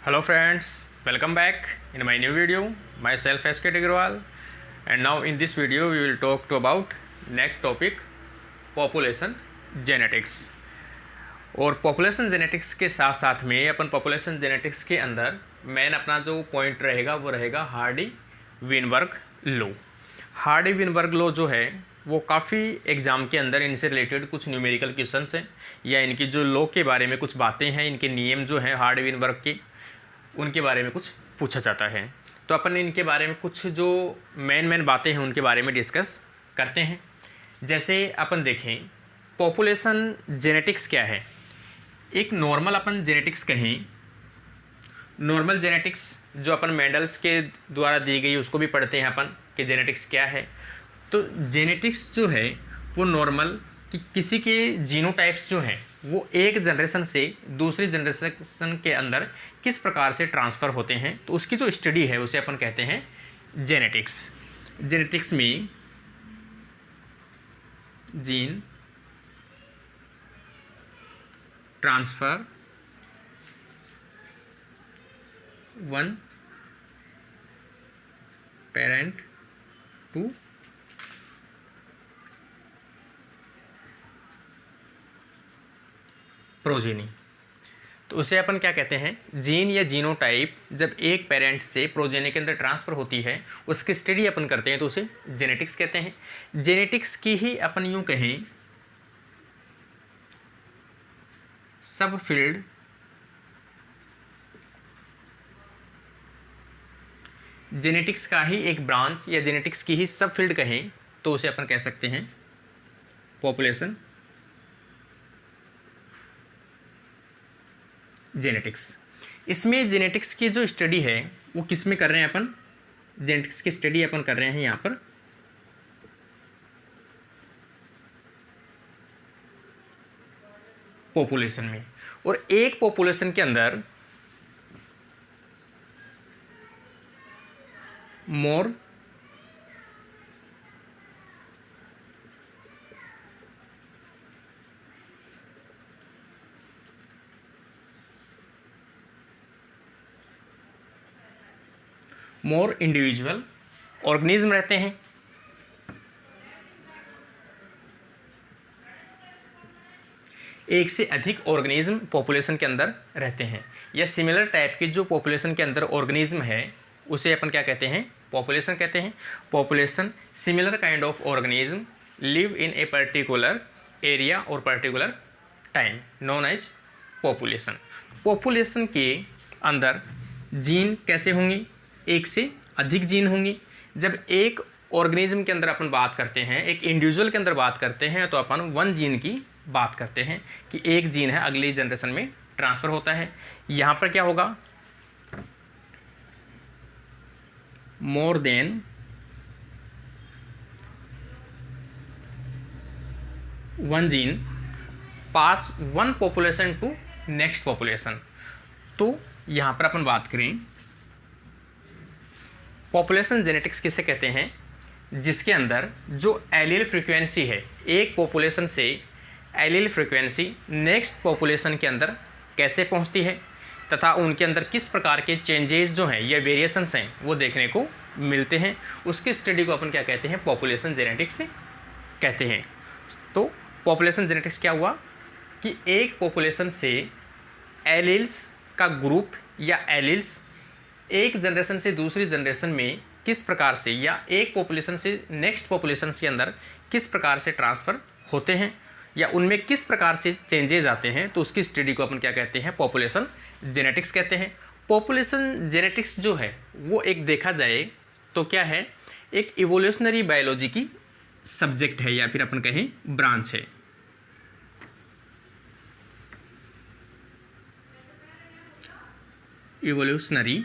Hello friends, welcome back in my new video. Myself S.K. Tigrawal, and now in this video we will talk to about next topic population genetics. और population genetics के साथ साथ में अपन population genetics के अंदर main अपना जो point रहेगा वो रहेगा Hardy Weinberg law. Hardy Weinberg law जो है वो काफ़ी एग्ज़ाम के अंदर इनसे रिलेटेड कुछ न्यूमेरिकल क्वेश्चंस हैं या इनकी जो लॉ के बारे में कुछ बातें हैं, इनके नियम जो हैं हार्डी विनबर्ग के, उनके बारे में कुछ पूछा जाता है। तो अपन इनके बारे में कुछ जो मेन बातें हैं उनके बारे में डिस्कस करते हैं। जैसे अपन देखें पॉपुलेशन जेनेटिक्स क्या है। एक नॉर्मल अपन जेनेटिक्स कहें, नॉर्मल जेनेटिक्स जो अपन मेंडल्स के द्वारा दी गई उसको भी पढ़ते हैं अपन कि जेनेटिक्स क्या है। तो जेनेटिक्स जो है वो नॉर्मल कि किसी के जीनोटाइप्स जो हैं वो एक जनरेशन से दूसरी जनरेशन के अंदर किस प्रकार से ट्रांसफ़र होते हैं, तो उसकी जो स्टडी है उसे अपन कहते हैं जेनेटिक्स। जेनेटिक्स में gene transfer one parent to progeny. तो उसे अपन क्या कहते हैं, जीन या जीनोटाइप जब एक पेरेंट से प्रोजेनी के अंदर ट्रांसफ़र होती है उसकी स्टडी अपन करते हैं तो उसे जेनेटिक्स कहते हैं। जेनेटिक्स की ही अपन यूँ कहें सब फील्ड जेनेटिक्स का ही एक ब्रांच या जेनेटिक्स की ही सब फील्ड कहें तो उसे अपन कह सकते हैं पॉपुलेशन जेनेटिक्स। इसमें जेनेटिक्स की जो स्टडी है वो किस में कर रहे हैं अपन, जेनेटिक्स की स्टडी अपन कर रहे हैं यहाँ पर पॉपुलेशन में। और एक पॉपुलेशन के अंदर मोर इंडिविजुअल ऑर्गेनिज्म रहते हैं। एक से अधिक ऑर्गेनिज्म पॉपुलेशन के अंदर रहते हैं या सिमिलर टाइप के जो पॉपुलेशन के अंदर ऑर्गेनिज्म है उसे अपन क्या कहते हैं, पॉपुलेशन कहते हैं। Population similar kind of organism live in a particular area और particular time known as population. Population के अंदर जीन कैसे होंगे, एक से अधिक जीन होंगे। जब एक ऑर्गेनिज्म के अंदर अपन बात करते हैं, एक इंडिविजुअल के अंदर बात करते हैं तो अपन वन जीन की बात करते हैं कि एक जीन है अगली जनरेशन में ट्रांसफ़र होता है। यहाँ पर क्या होगा, more than one gene pass one population to next population. तो यहाँ पर अपन बात करें पॉपुलेशन जेनेटिक्स किसे कहते हैं, जिसके अंदर जो एलील फ्रीक्वेंसी है एक पॉपुलेशन से एलील फ्रीक्वेंसी नेक्स्ट पॉपुलेशन के अंदर कैसे पहुंचती है तथा उनके अंदर किस प्रकार के चेंजेस जो हैं या वेरिएशंस हैं वो देखने को मिलते हैं, उसकी स्टडी को अपन क्या कहते हैं, पॉपुलेशन जेनेटिक्स कहते हैं। तो पॉपुलेशन जेनेटिक्स क्या हुआ कि एक पॉपुलेशन से एलील्स का ग्रुप या एलील्स एक जनरेशन से दूसरी जनरेशन में किस प्रकार से या एक पॉपुलेशन से नेक्स्ट पॉपुलेशन के अंदर किस प्रकार से ट्रांसफ़र होते हैं या उनमें किस प्रकार से चेंजेस आते हैं, तो उसकी स्टडी को अपन क्या कहते हैं, पॉपुलेशन जेनेटिक्स कहते हैं। पॉपुलेशन जेनेटिक्स जो है वो एक देखा जाए तो क्या है, एक इवोल्यूशनरी बायोलॉजी की सब्जेक्ट है या फिर अपन कहें ब्रांच है। इवोल्यूशनरी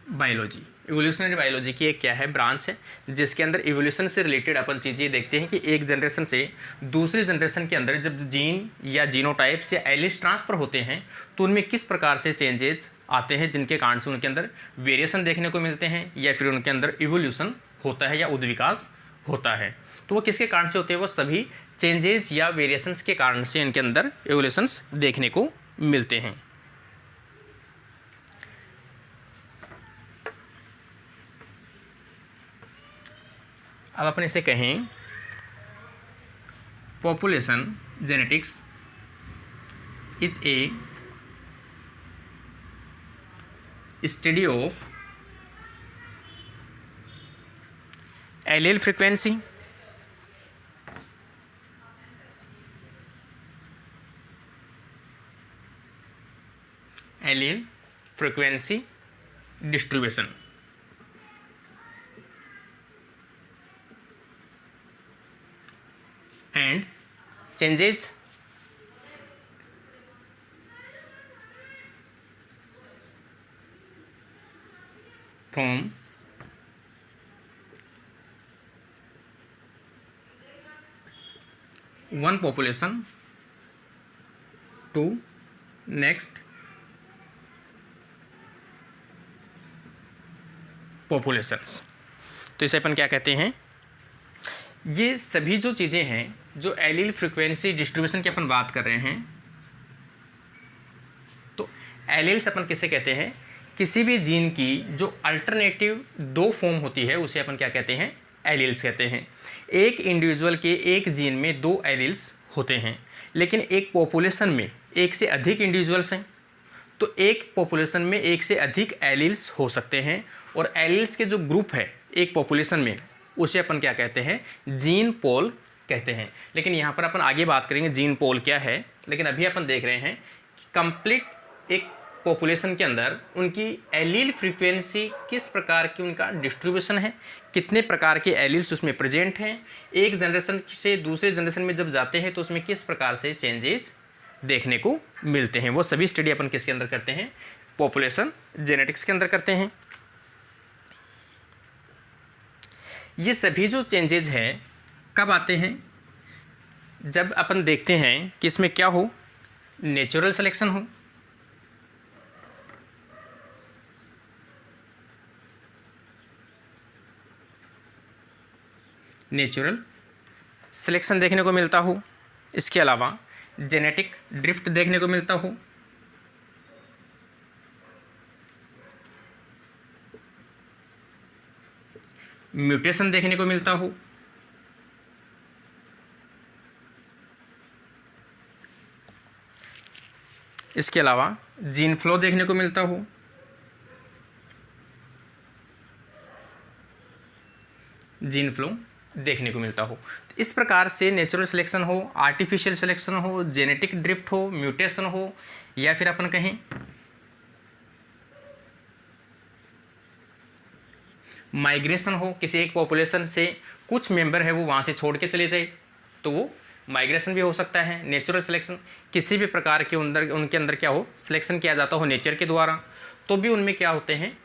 बायोलॉजी, इवोल्यूशनरी बायोलॉजी की एक क्या है, ब्रांच है जिसके अंदर इवोल्यूशन से रिलेटेड अपन चीज़ें देखते हैं कि एक जनरेशन से दूसरी जनरेशन के अंदर जब जीन या जीनोटाइप्स या एलिस ट्रांसफ़र होते हैं तो उनमें किस प्रकार से चेंजेस आते हैं जिनके कारण से उनके अंदर वेरिएशन देखने को मिलते हैं या फिर उनके अंदर इवोल्यूशन होता है या उद्विकास होता है। तो वो किसके कारण से होते हैं? वो सभी चेंजेस या वेरिएशंस के कारण से इनके अंदर एवोल्यूशंस देखने को मिलते हैं। अब अपन इसे कहें population genetics is a study of allele frequency allele frequency distribution and changes from one population to next populations। तो इसे अपन क्या कहते हैं? ये सभी जो चीज़ें हैं जो एलील फ्रीक्वेंसी डिस्ट्रीब्यूशन की अपन बात कर रहे हैं, तो एलील्स अपन किसे कहते हैं? किसी भी जीन की जो अल्टरनेटिव दो फॉर्म होती है उसे अपन क्या कहते हैं? एलील्स कहते हैं। एक इंडिविजुअल के एक जीन में दो एलील्स होते हैं, लेकिन एक पॉपुलेशन में एक से अधिक इंडिविजुअल्स हैं, तो एक पॉपुलेशन में एक से अधिक एलील्स हो सकते हैं। और एलील्स के जो ग्रुप है एक पॉपुलेशन में उसे अपन क्या कहते हैं? जीन पोल कहते हैं। लेकिन यहाँ पर अपन आगे बात करेंगे जीन पोल क्या है, लेकिन अभी अपन देख रहे हैं कि कंप्लीट एक पॉपुलेशन के अंदर उनकी एलील फ्रीक्वेंसी किस प्रकार की उनका डिस्ट्रीब्यूशन है, कितने प्रकार के एलील्स उसमें प्रेजेंट हैं, एक जनरेशन से दूसरे जनरेशन में जब जाते हैं तो उसमें किस प्रकार से चेंजेस देखने को मिलते हैं, वो सभी स्टडी अपन किसके अंदर करते हैं? पॉपुलेशन जेनेटिक्स के अंदर करते हैं। ये सभी जो चेंजेस हैं कब आते हैं? जब अपन देखते हैं कि इसमें क्या हो? नेचुरल सिलेक्शन हो, नेचुरल सिलेक्शन देखने को मिलता हो, इसके अलावा जेनेटिक ड्रिफ्ट देखने को मिलता हो, म्यूटेशन देखने को मिलता हो, इसके अलावा जीन फ्लो देखने को मिलता हो, जीन फ्लो देखने को मिलता हो। इस प्रकार से नेचुरल सिलेक्शन हो, आर्टिफिशियल सिलेक्शन हो, जेनेटिक ड्रिफ्ट हो, म्यूटेशन हो, या फिर अपन कहें माइग्रेशन हो, किसी एक पॉपुलेशन से कुछ मेंबर है वो वहाँ से छोड़ के चले जाए तो वो माइग्रेशन भी हो सकता है। नेचुरल सिलेक्शन किसी भी प्रकार के अंदर उनके अंदर क्या हो? सिलेक्शन किया जाता हो नेचर के द्वारा, तो भी उनमें क्या होते हैं?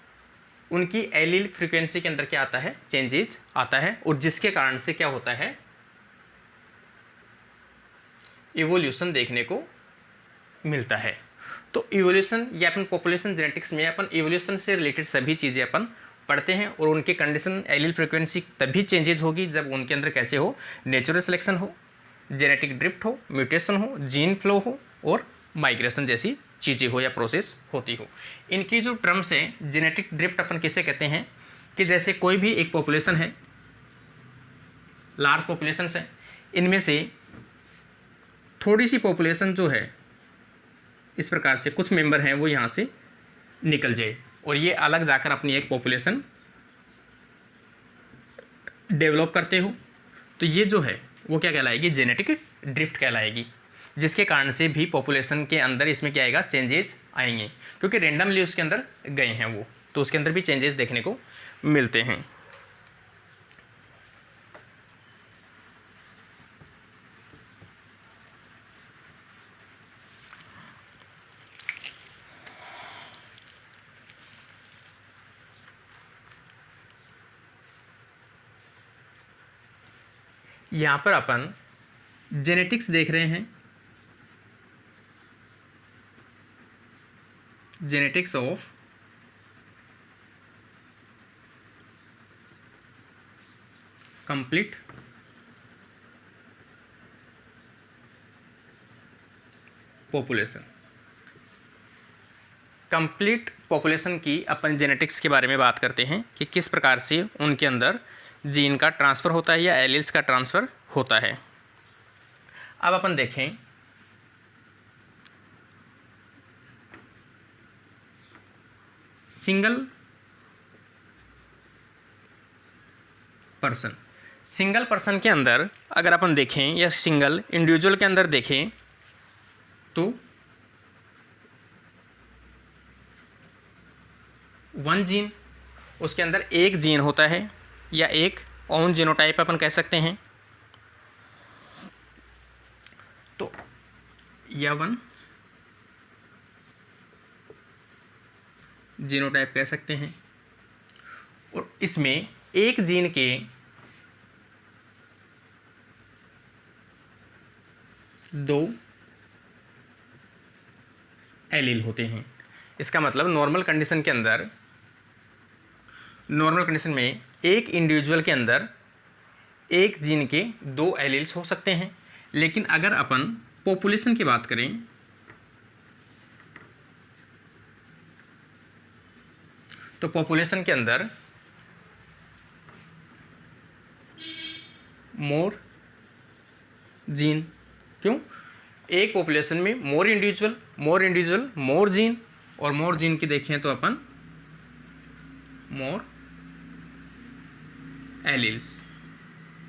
उनकी एलील फ्रीक्वेंसी के अंदर क्या आता है? चेंजेस आता है, और जिसके कारण से क्या होता है? इवोल्यूशन देखने को मिलता है। तो इवोल्यूशन या अपन पॉपुलेशन जेनेटिक्स में अपन इवोल्यूशन से रिलेटेड सभी चीज़ें अपन पढ़ते हैं, और उनके कंडीशन एलील फ्रीक्वेंसी तभी चेंजेस होगी जब उनके अंदर कैसे हो? नेचुरल सिलेक्शन हो, जेनेटिक ड्रिफ्ट हो, म्यूटेशन हो, जीन फ्लो हो, और माइग्रेशन जैसी चीज़ें हो या प्रोसेस होती हो। इनकी जो टर्म्स है जेनेटिक ड्रिफ्ट अपन किसे कहते हैं? कि जैसे कोई भी एक पॉपुलेशन है, लार्ज पॉपुलेशंस है, इनमें से थोड़ी सी पॉपुलेशन जो है इस प्रकार से कुछ मेंबर हैं वो यहाँ से निकल जाए और ये अलग जाकर अपनी एक पॉपुलेशन डेवलप करते हो, तो ये जो है वो क्या कहलाएगी? जेनेटिक ड्रिफ्ट कहलाएगी, जिसके कारण से भी पॉपुलेशन के अंदर इसमें क्या आएगा? चेंजेस आएंगे, क्योंकि रेंडमली उसके अंदर गए हैं वो, तो उसके अंदर भी चेंजेस देखने को मिलते हैं। यहाँ पर अपन जेनेटिक्स देख रहे हैं, genetics of complete population. Complete population की अपन जेनेटिक्स के बारे में बात करते हैं कि किस प्रकार से उनके अंदर जीन का ट्रांसफ़र होता है या एलील्स का ट्रांसफ़र होता है। अब अपन देखें सिंगल पर्सन के अंदर अगर अपन देखें या सिंगल इंडिविजुअल के अंदर देखें तो वन जीन, उसके अंदर एक जीन होता है या एक ओन जीनोटाइप अपन कह सकते हैं। तो या वन जीनोटाइप कह सकते हैं और इसमें एक जीन के दो एलील होते हैं। इसका मतलब नॉर्मल कंडीशन में एक इंडिविजुअल के अंदर एक जीन के दो एलील्स हो सकते हैं, लेकिन अगर अपन पॉपुलेशन की बात करें तो पॉपुलेशन के अंदर मोर जीन, क्यों? एक पॉपुलेशन में मोर इंडिविजुअल मोर जीन, और मोर जीन की देखें तो अपन मोर एलील्स,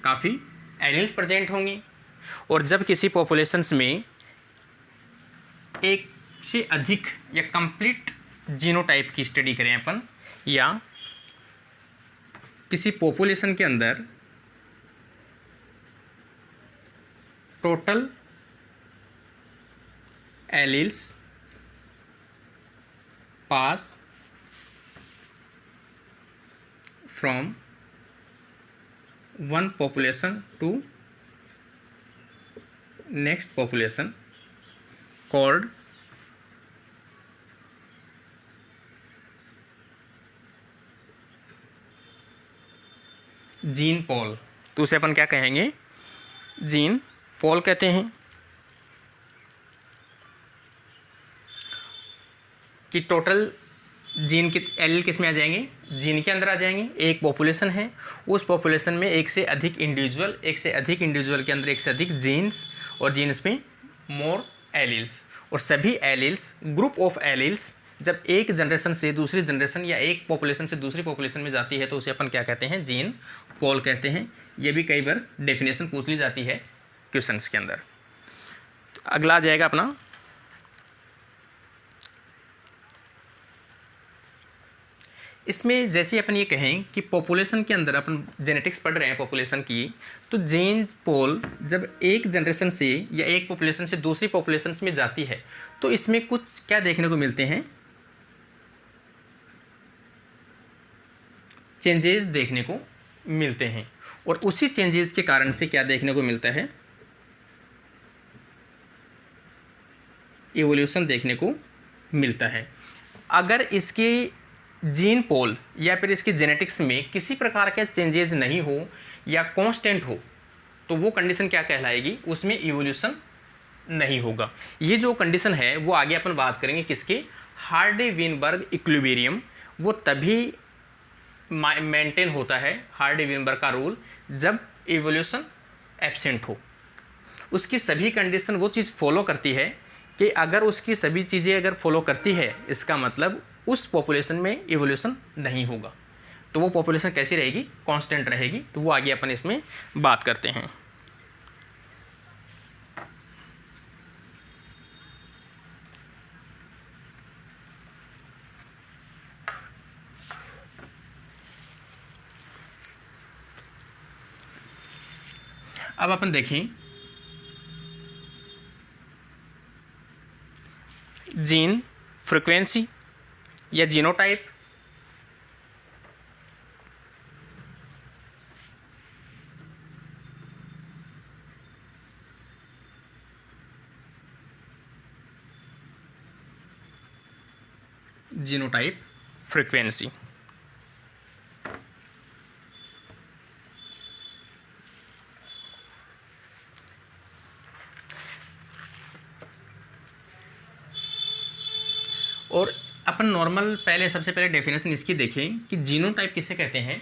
काफ़ी एलील्स प्रेजेंट होंगी। और जब किसी पॉपुलेशंस में एक से अधिक या कंप्लीट जीनोटाइप की स्टडी करें अपन, या किसी पॉपुलेशन के अंदर total alleles pass from one population to next population called gene pool. तो उसे अपन क्या कहेंगे? जीन पॉल कहते हैं। कि टोटल जीन के एलील किस में आ जाएंगे? जीन के अंदर आ जाएंगे। एक पॉपुलेशन है, उस पॉपुलेशन में एक से अधिक इंडिविजुअल के अंदर एक से अधिक जीन्स, और जीन्स में मोर एलील्स, और सभी एलील्स ग्रुप ऑफ एलील्स जब एक जनरेशन से दूसरी जनरेशन या एक पॉपुलेशन से दूसरी पॉपुलेशन में जाती है तो उसे अपन क्या कहते हैं? जीन पॉल कहते हैं। ये भी कई बार डेफिनेशन पूछ ली जाती है क्वेश्चंस के अंदर। अगला आ जाएगा अपना इसमें, जैसे अपन ये कहें कि पॉपुलेशन के अंदर अपन जेनेटिक्स पढ़ रहे हैं पॉपुलेशन की, तो जीन पोल जब एक जनरेशन से या एक पॉपुलेशन से दूसरी पॉपुलेशन में जाती है तो इसमें कुछ क्या देखने को मिलते हैं? चेंजेस देखने को मिलते हैं, और उसी चेंजेस के कारण से क्या देखने को मिलता है? इवोल्यूशन देखने को मिलता है। अगर इसके जीन पोल या फिर इसकी जेनेटिक्स में किसी प्रकार के चेंजेस नहीं हो या कांस्टेंट हो तो वो कंडीशन क्या कहलाएगी? उसमें इवोल्यूशन नहीं होगा। ये जो कंडीशन है वो आगे अपन बात करेंगे किसके? Hardy-Weinberg equilibrium. वो तभी मेंटेन होता है, हार्डी-वीनबर्ग का रूल, जब इवोल्यूशन एब्सेंट हो। उसकी सभी कंडीशन वो चीज़ फॉलो करती है कि अगर उसकी सभी चीज़ें अगर फॉलो करती है, इसका मतलब उस पॉपुलेशन में इवोल्यूशन नहीं होगा। तो वो पॉपुलेशन कैसी रहेगी? कांस्टेंट रहेगी। तो वो आगे अपन इसमें बात करते हैं। अब अपन देखें जीन फ्रीक्वेंसी या जीनोटाइप। Genotype frequency. और अपन नॉर्मल पहले सबसे पहले डेफिनेशन इसकी देखें कि जीनोटाइप किसे कहते हैं,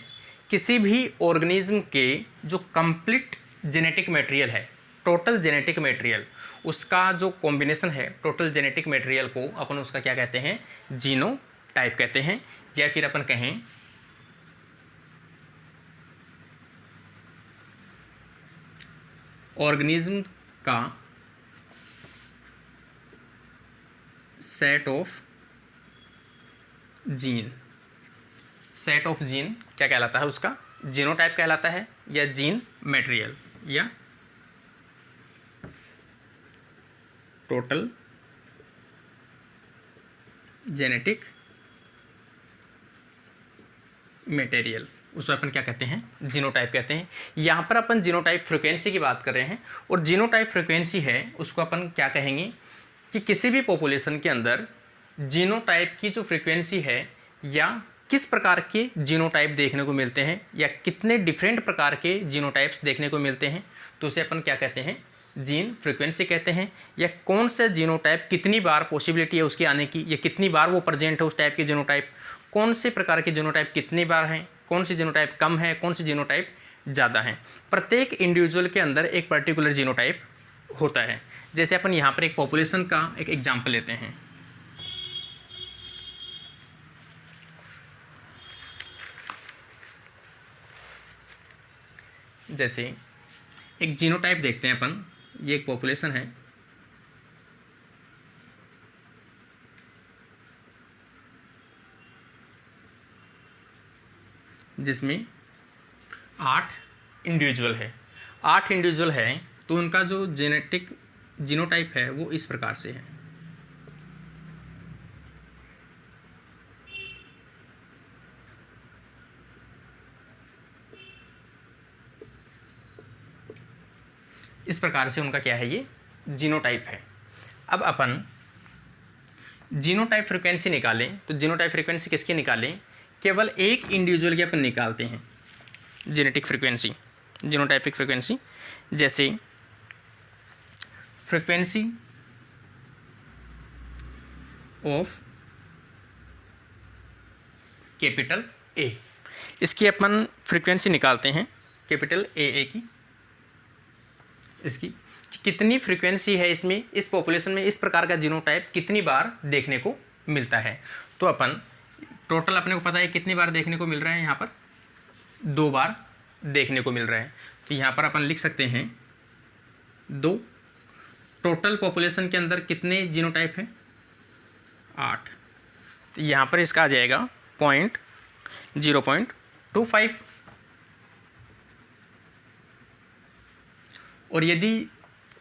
किसी भी ऑर्गेनिज्म के जो कंप्लीट जेनेटिक मटेरियल है, टोटल जेनेटिक मटेरियल, उसका जो कॉम्बिनेशन है टोटल जेनेटिक मटेरियल को अपन उसका क्या कहते हैं, जीनोटाइप कहते हैं। या फिर अपन कहें ऑर्गेनिज्म का set of gene, set of gene क्या कहलाता है, उसका जीनोटाइप कहलाता है, या जीन मटेरियल, या टोटल जेनेटिक मटेरियल, उसको अपन क्या कहते हैं, जीनोटाइप कहते हैं। यहाँ पर अपन जीनोटाइप फ्रीक्वेंसी की बात कर रहे हैं, और जीनोटाइप फ्रीक्वेंसी है उसको अपन क्या कहेंगे कि किसी भी पॉपुलेशन के अंदर जीनोटाइप की जो फ्रीक्वेंसी है, या किस प्रकार के जीनोटाइप देखने को मिलते हैं, या कितने डिफरेंट प्रकार के जीनोटाइप्स देखने को मिलते हैं, तो उसे अपन क्या कहते हैं, जीन फ्रीक्वेंसी कहते हैं। या कौन सा जीनोटाइप कितनी बार पॉसिबिलिटी है उसके आने की, या कितनी बार वो प्रेजेंट है उस टाइप के जीनोटाइप, कौन से प्रकार के जीनोटाइप कितनी बार हैं, कौन सी जीनोटाइप कम है, कौन सी जीनोटाइप ज़्यादा है। प्रत्येक इंडिविजुअल के अंदर एक पर्टिकुलर जीनोटाइप होता है। जैसे अपन यहाँ पर एक पॉपुलेशन का एक एग्जाम्पल लेते हैं। जैसे एक जीनोटाइप देखते हैं अपन, ये एक पॉपुलेशन है, जिसमें 8 इंडिविजुअल है, 8 इंडिविजुअल है, तो उनका जो जेनेटिक जीनोटाइप है वो इस प्रकार से है। इस प्रकार से उनका क्या है, ये जीनोटाइप है। अब अपन जीनोटाइप फ्रीक्वेंसी निकालें, तो जीनोटाइप फ्रीक्वेंसी किसकी निकालें, केवल एक इंडिविजुअल की अपन निकालते हैं जेनेटिक फ्रीक्वेंसी, जीनोटाइपिक फ्रीक्वेंसी। जैसे फ्रीक्वेंसी ऑफ कैपिटल ए, इसकी अपन फ्रीक्वेंसी निकालते हैं कैपिटल ए की, इसकी कितनी फ्रीक्वेंसी है इसमें, इस पॉपुलेशन में इस प्रकार का जीनोटाइप कितनी बार देखने को मिलता है। तो अपन टोटल अपने को पता है कितनी बार देखने को मिल रहा है, यहाँ पर 2 बार देखने को मिल रहा है। तो यहाँ पर अपन लिख सकते हैं 2। टोटल पॉपुलेशन के अंदर कितने जीनोटाइप हैं, 8। तो यहाँ पर इसका आ जाएगा 0.25। और यदि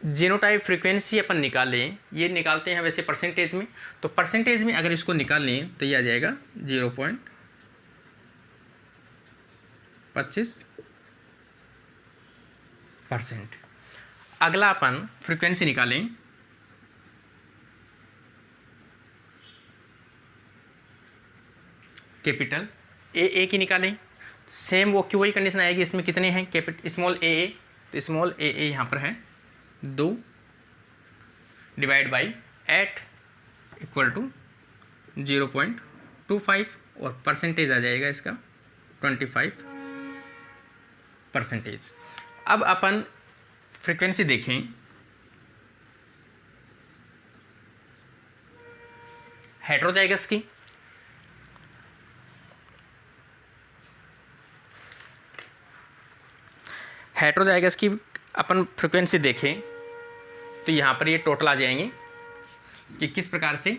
जीनोटाइप फ्रीक्वेंसी अपन निकालें, ये निकालते हैं वैसे परसेंटेज में, तो परसेंटेज में अगर इसको निकालें तो ये आ जाएगा 0.25%। अगला अपन फ्रीक्वेंसी निकालें कैपिटल ए की निकालें, सेम वो क्यों वही कंडीशन आएगी, इसमें कितने हैं स्मॉल ए, तो स्मॉल ए यहाँ पर है 2 डिवाइड बाई 8 इक्वल टू 0.25, और परसेंटेज आ जाएगा इसका 25%। अब अपन फ्रीक्वेंसी देखें, हेटेरोजाइगस की, हेटेरोजाइगस की अपन फ्रीक्वेंसी देखें तो यहाँ पर ये टोटल आ जाएंगे कि किस प्रकार से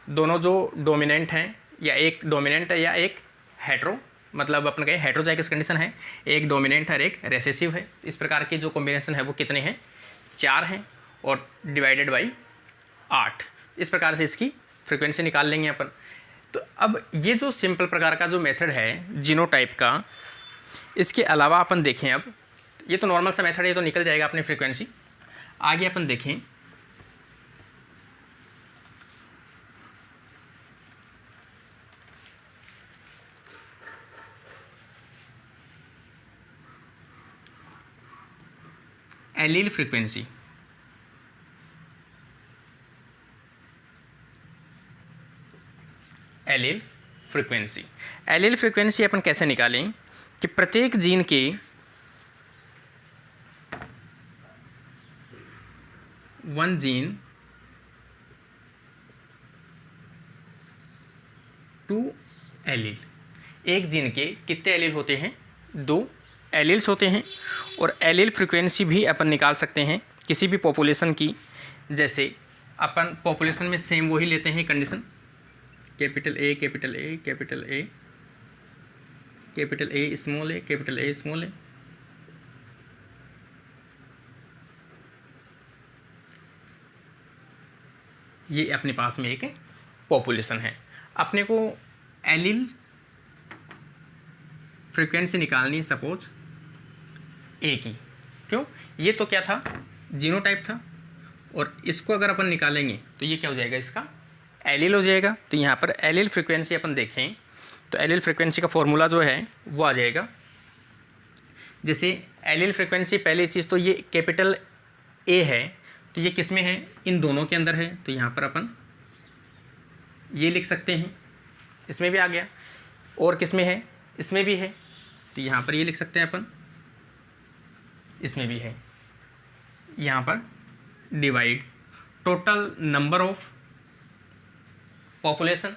दोनों जो डोमिनेंट हैं, या एक डोमिनेंट है या एक हेटेरो, मतलब अपन कहें हेटेरोजाइगस कंडीशन है, एक डोमिनेंट है और एक रेसेसिव है। इस प्रकार के जो कॉम्बिनेशन है वो कितने हैं, 4 हैं, और डिवाइडेड बाई 8। इस प्रकार से इसकी फ्रीक्वेंसी निकाल लेंगे अपन। तो अब ये जो सिंपल प्रकार का जो मेथड है जीनोटाइप का, इसके अलावा अपन देखें, अब ये तो नॉर्मल सा मेथड है, तो निकल जाएगा अपनी फ्रीक्वेंसी। आगे अपन देखें allele frequency. Allele frequency. Allele frequency अपन कैसे निकालें कि प्रत्येक जीन के वन जीन टू एलील, एक जीन के कितने एलील होते हैं? 2 एलील्स होते हैं। और एलील फ्रीक्वेंसी भी अपन निकाल सकते हैं किसी भी पॉपुलेशन की। जैसे अपन पॉपुलेशन में सेम वही लेते हैं condition, capital A capital A capital A capital A small A capital A small A. ये अपने पास में एक पॉपुलेशन है। अपने को एलील फ्रीक्वेंसी निकालनी है सपोज ए की। क्यों? ये तो क्या था? जीनोटाइप था। और इसको अगर अपन निकालेंगे तो ये क्या हो जाएगा? इसका एलील हो जाएगा। तो यहाँ पर एलील फ्रीक्वेंसी अपन देखें तो एलील फ्रीक्वेंसी का फॉर्मूला जो है वो आ जाएगा। जैसे एलील फ्रीक्वेंसी पहली चीज़ तो ये कैपिटल ए है, तो ये किस में है? इन दोनों के अंदर है। तो यहाँ पर अपन ये लिख सकते हैं, इसमें भी आ गया। और किस में है? इसमें भी है। तो यहाँ पर ये लिख सकते हैं अपन, इसमें भी है। यहाँ पर divide total number of population.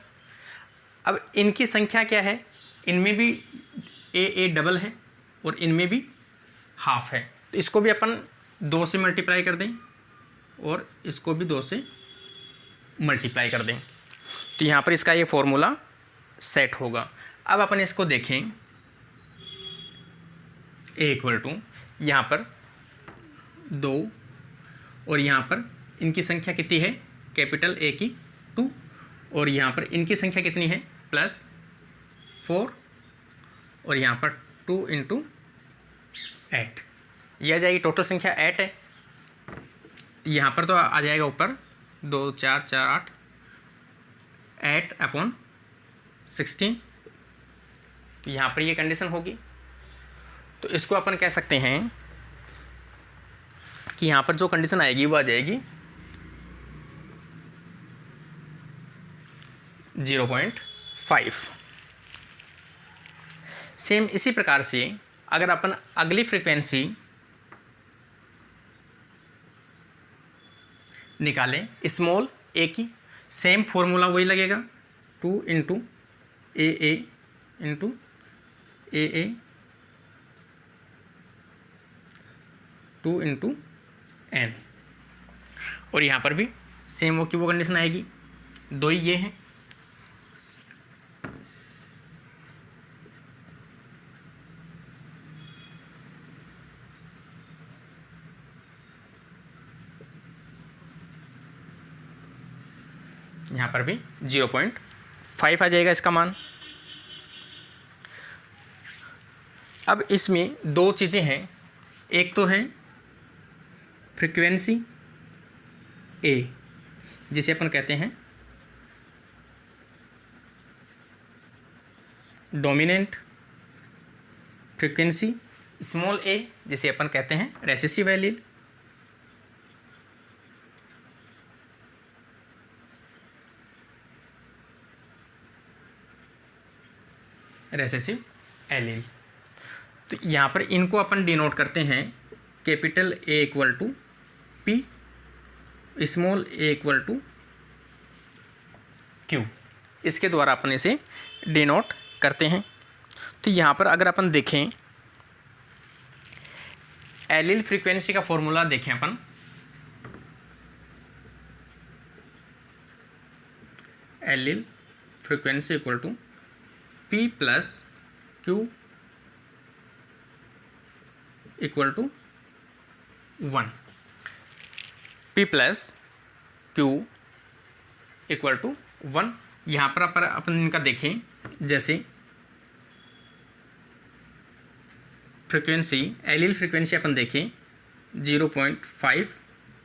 अब इनकी संख्या क्या है? इनमें भी ए डबल है और इनमें भी हाफ है। तो इसको भी अपन 2 से मल्टीप्लाई कर दें और इसको भी 2 से मल्टीप्लाई कर दें। तो यहाँ पर इसका ये फॉर्मूला सेट होगा। अब अपन इसको देखें, ए इक्वल टू यहाँ पर 2 और यहाँ पर इनकी संख्या कितनी है? कैपिटल ए की 2 और यहाँ पर इनकी संख्या कितनी है? +4 और यहाँ पर 2 × 8। यह आ जाएगी टोटल संख्या 8 है। यहाँ पर तो आ जाएगा ऊपर 2 4 4 8 8/16। तो यहाँ पर ये कंडीशन होगी। तो इसको अपन कह सकते हैं कि यहाँ पर जो कंडीशन आएगी वो आ जाएगी 0.5। सेम इसी प्रकार से अगर अपन अगली फ्रीक्वेंसी निकालें स्मॉल ए की, सेम फॉर्मूला वही लगेगा 2 × AA × AA 2 × n। और यहाँ पर भी सेम वो की वो कंडीशन आएगी। 2 ही ये हैं। यहाँ पर भी 0.5 आ जाएगा इसका मान। अब इसमें 2 चीज़ें हैं। एक तो है फ्रीक्वेंसी ए, जिसे अपन कहते हैं डोमिनेंट फ्रीक्वेंसी, स्मॉल ए जिसे अपन कहते हैं रेसेसिव एलील। Recessive allele. तो यहाँ पर इनको अपन डिनोट करते हैं capital A equal to P, small A equal to Q. इसके द्वारा अपन इसे डिनोट करते हैं। तो यहाँ पर अगर अपन देखें एलील फ्रीक्वेंसी का फॉर्मूला देखें अपन, allele frequency equal to P + Q equal to 1। P + Q equal to 1। यहाँ पर अपन इनका देखें, जैसे फ्रीक्वेंसी एलील फ्रीक्वेंसी अपन देखें 0.5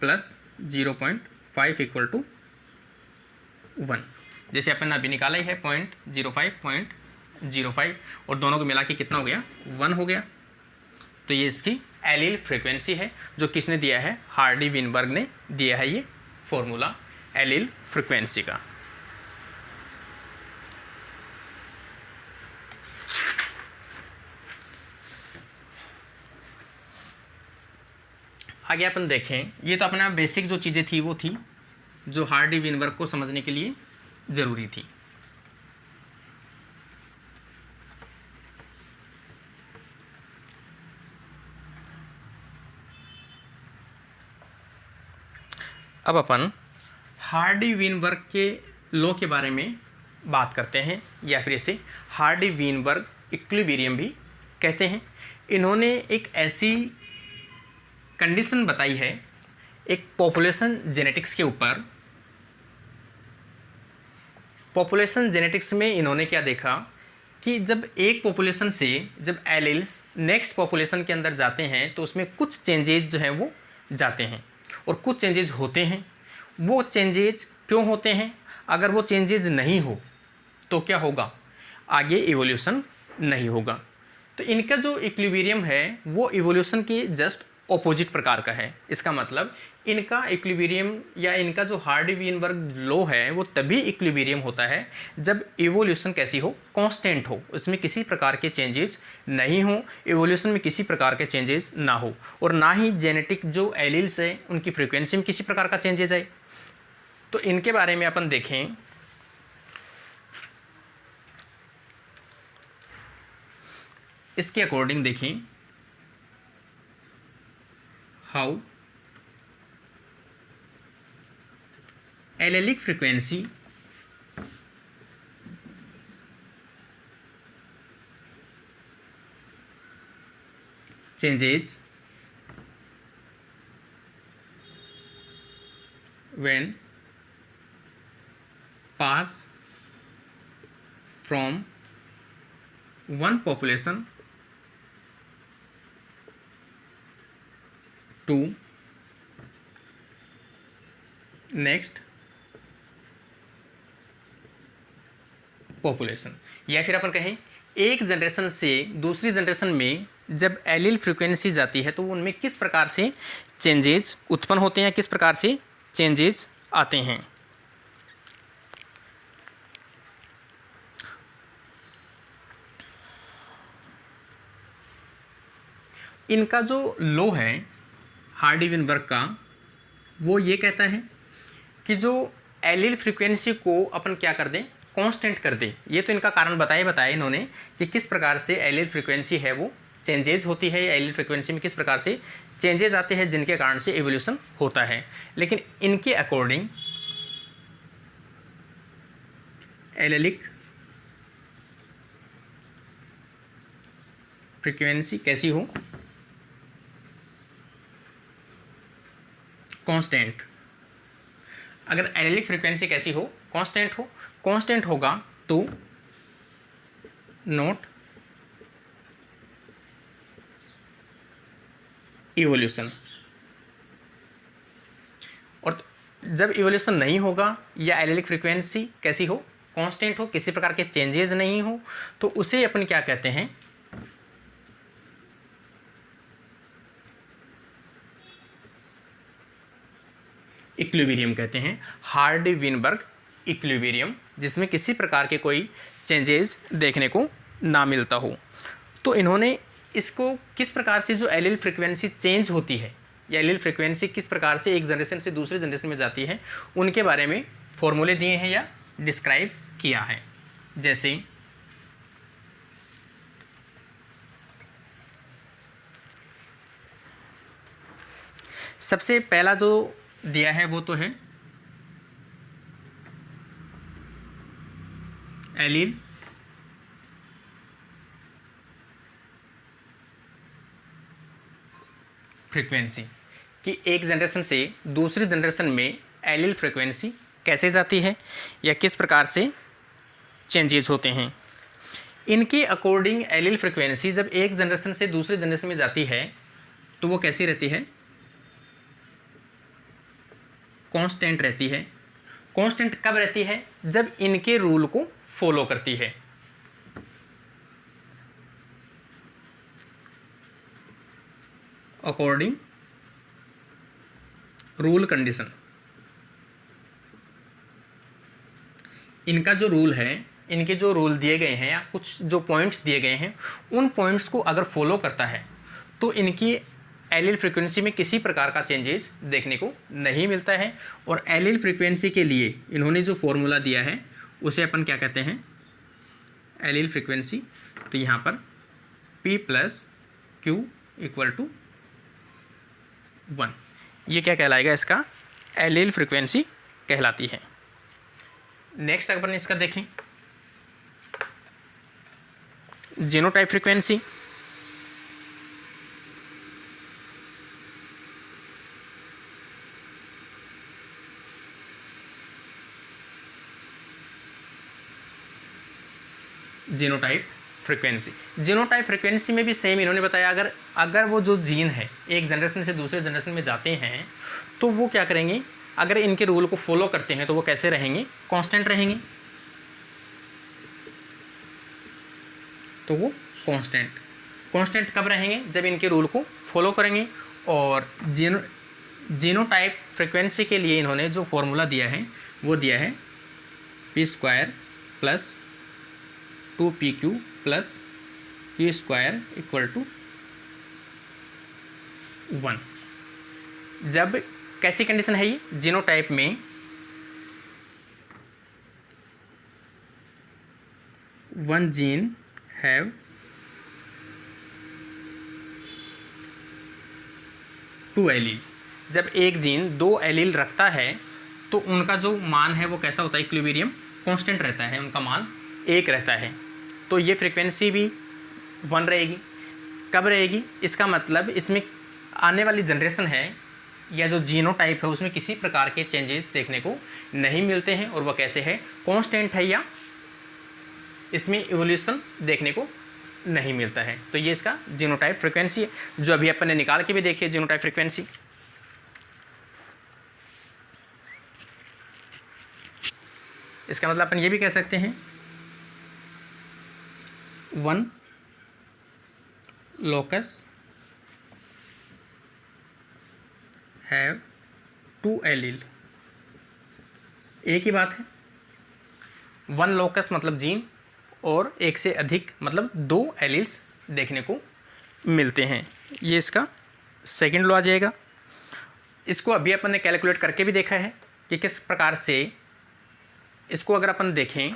+ 0.5 इक्वल टू 1। जैसे अपन अभी निकाला ही है 0.05 और दोनों को मिला के कितना हो गया? 1 हो गया। तो ये इसकी एलील फ्रीक्वेंसी है, जो किसने दिया है? हार्डी विनबर्ग ने दिया है ये फॉर्मूला एलील फ्रीक्वेंसी का। आगे अपन देखें, ये तो अपना बेसिक जो चीज़ें थी वो थी जो हार्डी विनबर्ग को समझने के लिए ज़रूरी थी। अब अपन हार्डी विनबर्ग के लॉ के बारे में बात करते हैं, या फिर इसे हार्डी विनबर्ग इक्विलिब्रियम भी कहते हैं। इन्होंने एक ऐसी कंडीशन बताई है एक पॉपुलेशन जेनेटिक्स के ऊपर। पॉपुलेशन जेनेटिक्स में इन्होंने क्या देखा कि जब एक पॉपुलेशन से जब एलील्स नेक्स्ट पॉपुलेशन के अंदर जाते हैं तो उसमें कुछ चेंजेज जो हैं वो जाते हैं और कुछ चेंजेज होते हैं। वो चेंजेज क्यों होते हैं? अगर वो चेंजेज नहीं हो तो क्या होगा? आगे इवोल्यूशन नहीं होगा। तो इनका जो इक्विलिब्रियम है वो इवोल्यूशन के जस्ट ऑपोजिट प्रकार का है। इसका मतलब इनका इक्विलिब्रियम या इनका जो हार्डी विनबर्ग लॉ है वो तभी इक्विलिब्रियम होता है जब इवोल्यूशन कैसी हो? कांस्टेंट हो, उसमें किसी प्रकार के चेंजेस नहीं हो, इवोल्यूशन में किसी प्रकार के चेंजेस ना हो, और ना ही जेनेटिक जो एलील्स है उनकी फ्रीक्वेंसी में किसी प्रकार का चेंजेस आए। तो इनके बारे में अपन देखें, इसके अकॉर्डिंग देखें how allylic frequency changes when pass from one population to next population, या फिर अपन कहें एक जनरेशन से दूसरी जनरेशन में जब एलील फ्रीक्वेंसी जाती है तो उनमें किस प्रकार से चेंजेस उत्पन्न होते हैं, किस प्रकार से चेंजेस आते हैं। इनका जो लॉ है हार्डी विनबर्ग का वो ये कहता है कि जो एलील फ्रीक्वेंसी को अपन क्या कर दें, कांस्टेंट कर दें। ये तो इनका कारण बताया इन्होंने कि किस प्रकार से एलील फ्रीक्वेंसी है वो चेंजेस होती है, एलील फ्रीक्वेंसी में किस प्रकार से चेंजेस आते हैं जिनके कारण से एवोल्यूशन होता है। लेकिन इनके अकॉर्डिंग एलेलिक फ्रीक्वेंसी कैसी हो, कांस्टेंट। अगर एलेलिक फ्रीक्वेंसी कैसी हो, कांस्टेंट हो, कांस्टेंट होगा तो नॉट इवोल्यूशन। और जब इवोल्यूशन नहीं होगा या एलेलिक फ्रीक्वेंसी कैसी हो, कांस्टेंट हो, किसी प्रकार के चेंजेस नहीं हो, तो उसे अपन क्या कहते हैं, इक्विलिब्रियम कहते हैं। हार्डी विनबर्ग इक्विलिब्रियम, जिसमें किसी प्रकार के कोई चेंजेस देखने को ना मिलता हो। तो इन्होंने इसको किस प्रकार से जो एलील फ्रीक्वेंसी चेंज होती है या एलील फ्रीक्वेंसी किस प्रकार से एक जनरेशन से दूसरी जनरेशन में जाती है उनके बारे में फॉर्मूले दिए हैं या डिस्क्राइब किया है। जैसे सबसे पहला जो दिया है वो तो है एलील फ्रीक्वेंसी कि एक जनरेशन से दूसरी जनरेशन में एलील फ्रीक्वेंसी कैसे जाती है या किस प्रकार से चेंजेस होते हैं। इनके अकॉर्डिंग एलील फ्रीक्वेंसी जब एक जनरेशन से दूसरी जनरेशन में जाती है तो वो कैसी रहती है, कांस्टेंट रहती है। कांस्टेंट कब रहती है, जब इनके रूल को फॉलो करती है। अकॉर्डिंग रूल कंडीशन, इनका जो रूल है, इनके जो रूल दिए गए हैं या कुछ जो पॉइंट्स दिए गए हैं उन पॉइंट्स को अगर फॉलो करता है तो इनकी एलील फ्रीक्वेंसी में किसी प्रकार का चेंजेस देखने को नहीं मिलता है। और एलील फ्रीक्वेंसी के लिए इन्होंने जो फॉर्मूला दिया है उसे अपन क्या कहते हैं, एलील फ्रीक्वेंसी। तो यहाँ पर P + Q = 1, ये क्या कहलाएगा, इसका एलील फ्रीक्वेंसी कहलाती है। नेक्स्ट अगर अपन इसका देखें, जीनोटाइप फ्रीक्वेंसी। जीनोटाइप फ्रीक्वेंसी में भी सेम इन्होंने बताया, अगर वो जो जीन है एक जनरेशन से दूसरे जनरेशन में जाते हैं तो वो क्या करेंगे, अगर इनके रूल को फॉलो करते हैं तो वो कैसे रहेंगे, कांस्टेंट रहेंगे। तो वो कांस्टेंट कब रहेंगे, जब इनके रूल को फॉलो करेंगे। और जीनोटाइप फ्रीक्वेंसी के लिए इन्होंने जो फॉर्मूला दिया है वो दिया है P² + 2PQ + Q² = 1। जब कैसी कंडीशन है ये, जीनोटाइप में one gene have two allele. जब एक जीन दो एलील रखता है तो उनका जो मान है वो कैसा होता है, इक्विलिब्रियम कांस्टेंट रहता है, उनका मान 1 रहता है। तो ये फ्रीक्वेंसी भी 1 रहेगी। कब रहेगी, इसका मतलब इसमें आने वाली जनरेशन है या जो जीनोटाइप है उसमें किसी प्रकार के चेंजेस देखने को नहीं मिलते हैं। और वह कैसे है, कांस्टेंट है या इसमें इवोल्यूशन देखने को नहीं मिलता है। तो ये इसका जीनोटाइप फ्रीक्वेंसी है, जो अभी अपन ने निकाल के भी देखी है जीनोटाइप फ्रीक्वेंसी। इसका मतलब अपन ये भी कह सकते हैं, one locus have two allele. एक ही बात है, वन लोकस मतलब जीन और एक से अधिक मतलब 2 एलील्स देखने को मिलते हैं। ये इसका सेकंड लॉ आ जाएगा। इसको अभी अपन ने कैलकुलेट करके भी देखा है कि किस प्रकार से इसको अगर अपन देखें,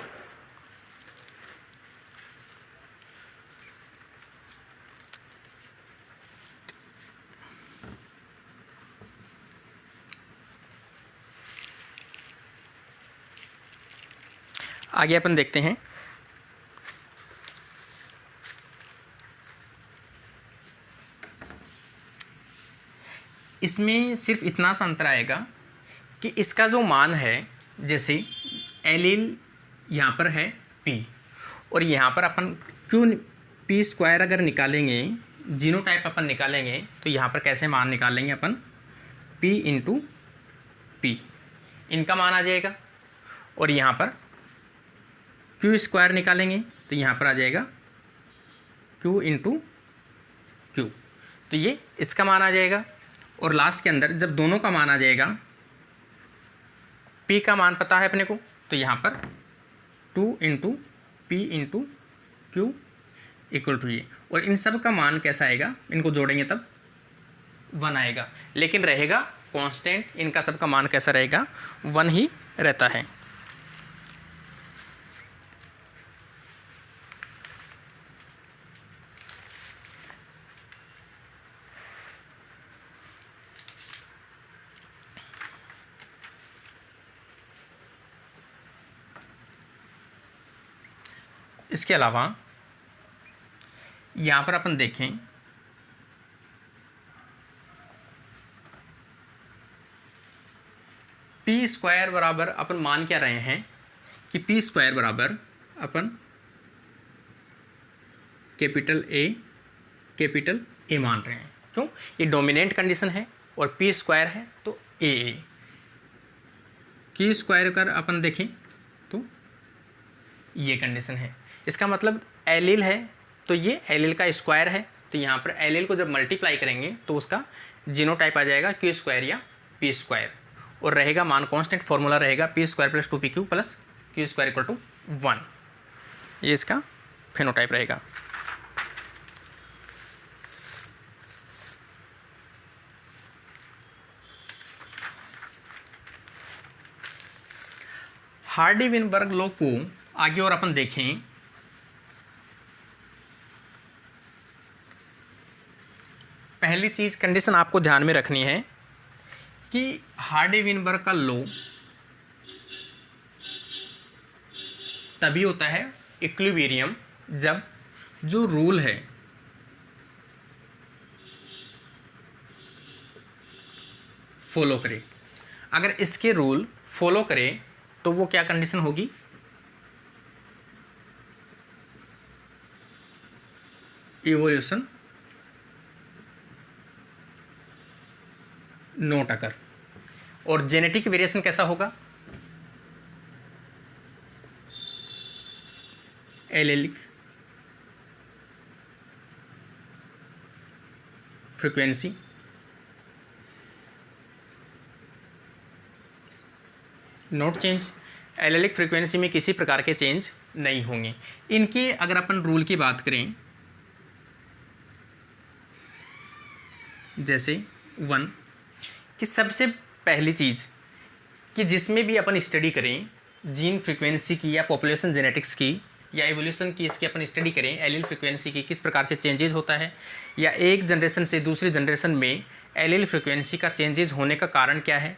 आगे अपन देखते हैं। इसमें सिर्फ इतना सा अंतर आएगा कि इसका जो मान है, जैसे एलील यहाँ पर है P और यहाँ पर अपन P² अगर निकालेंगे, जीनोटाइप अपन निकालेंगे तो यहाँ पर कैसे मान निकालेंगे अपन, P × P इनका मान आ जाएगा। और यहाँ पर Q² निकालेंगे तो यहाँ पर आ जाएगा Q × Q, तो ये इसका मान आ जाएगा। और लास्ट के अंदर जब दोनों का मान आ जाएगा, P का मान पता है अपने को, तो यहाँ पर 2 × P × Q = ये। और इन सब का मान कैसा आएगा, इनको जोड़ेंगे तब 1 आएगा, लेकिन रहेगा कांस्टेंट। इनका सब का मान कैसा रहेगा, 1 ही रहता है। इसके अलावा यहाँ पर अपन देखें, P² बराबर अपन मान क्या रहे हैं कि P² बराबर अपन कैपिटल A मान रहे हैं। क्यों, ये डोमिनेंट कंडीशन है और P² है तो A। Q² कर अपन देखें तो ये कंडीशन है। इसका मतलब एलील है तो ये एलील का स्क्वायर है, तो यहाँ पर एलील को जब मल्टीप्लाई करेंगे तो उसका जीनोटाइप आ जाएगा Q² या P², और रहेगा मान कांस्टेंट। फॉर्मूला रहेगा P² + 2PQ + Q² = 1। ये इसका फेनोटाइप रहेगा। हार्डी-विनबर्ग लॉ को आगे और अपन देखें, पहली चीज़ कंडीशन आपको ध्यान में रखनी है कि हार्डी-विनबर्ग का लॉ तभी होता है इक्विलिब्रियम जब जो रूल है फॉलो करे। अगर इसके रूल फॉलो करे तो वो क्या कंडीशन होगी, इवोल्यूशन नोट अकर। और जेनेटिक वेरिएशन कैसा होगा, allylic frequency note change. Allylic frequency में किसी प्रकार के चेंज नहीं होंगे। इनके अगर अपन रूल की बात करें, जैसे 1 कि सबसे पहली चीज़ कि जिसमें भी अपन स्टडी करें जीन फ्रीक्वेंसी की या पॉपुलेशन जेनेटिक्स की या एवोल्यूशन की, इसकी अपन स्टडी करें एलील फ्रीक्वेंसी की किस प्रकार से चेंजेस होता है या एक जनरेशन से दूसरी जनरेशन में एलील फ्रीक्वेंसी का चेंजेस होने का कारण क्या है,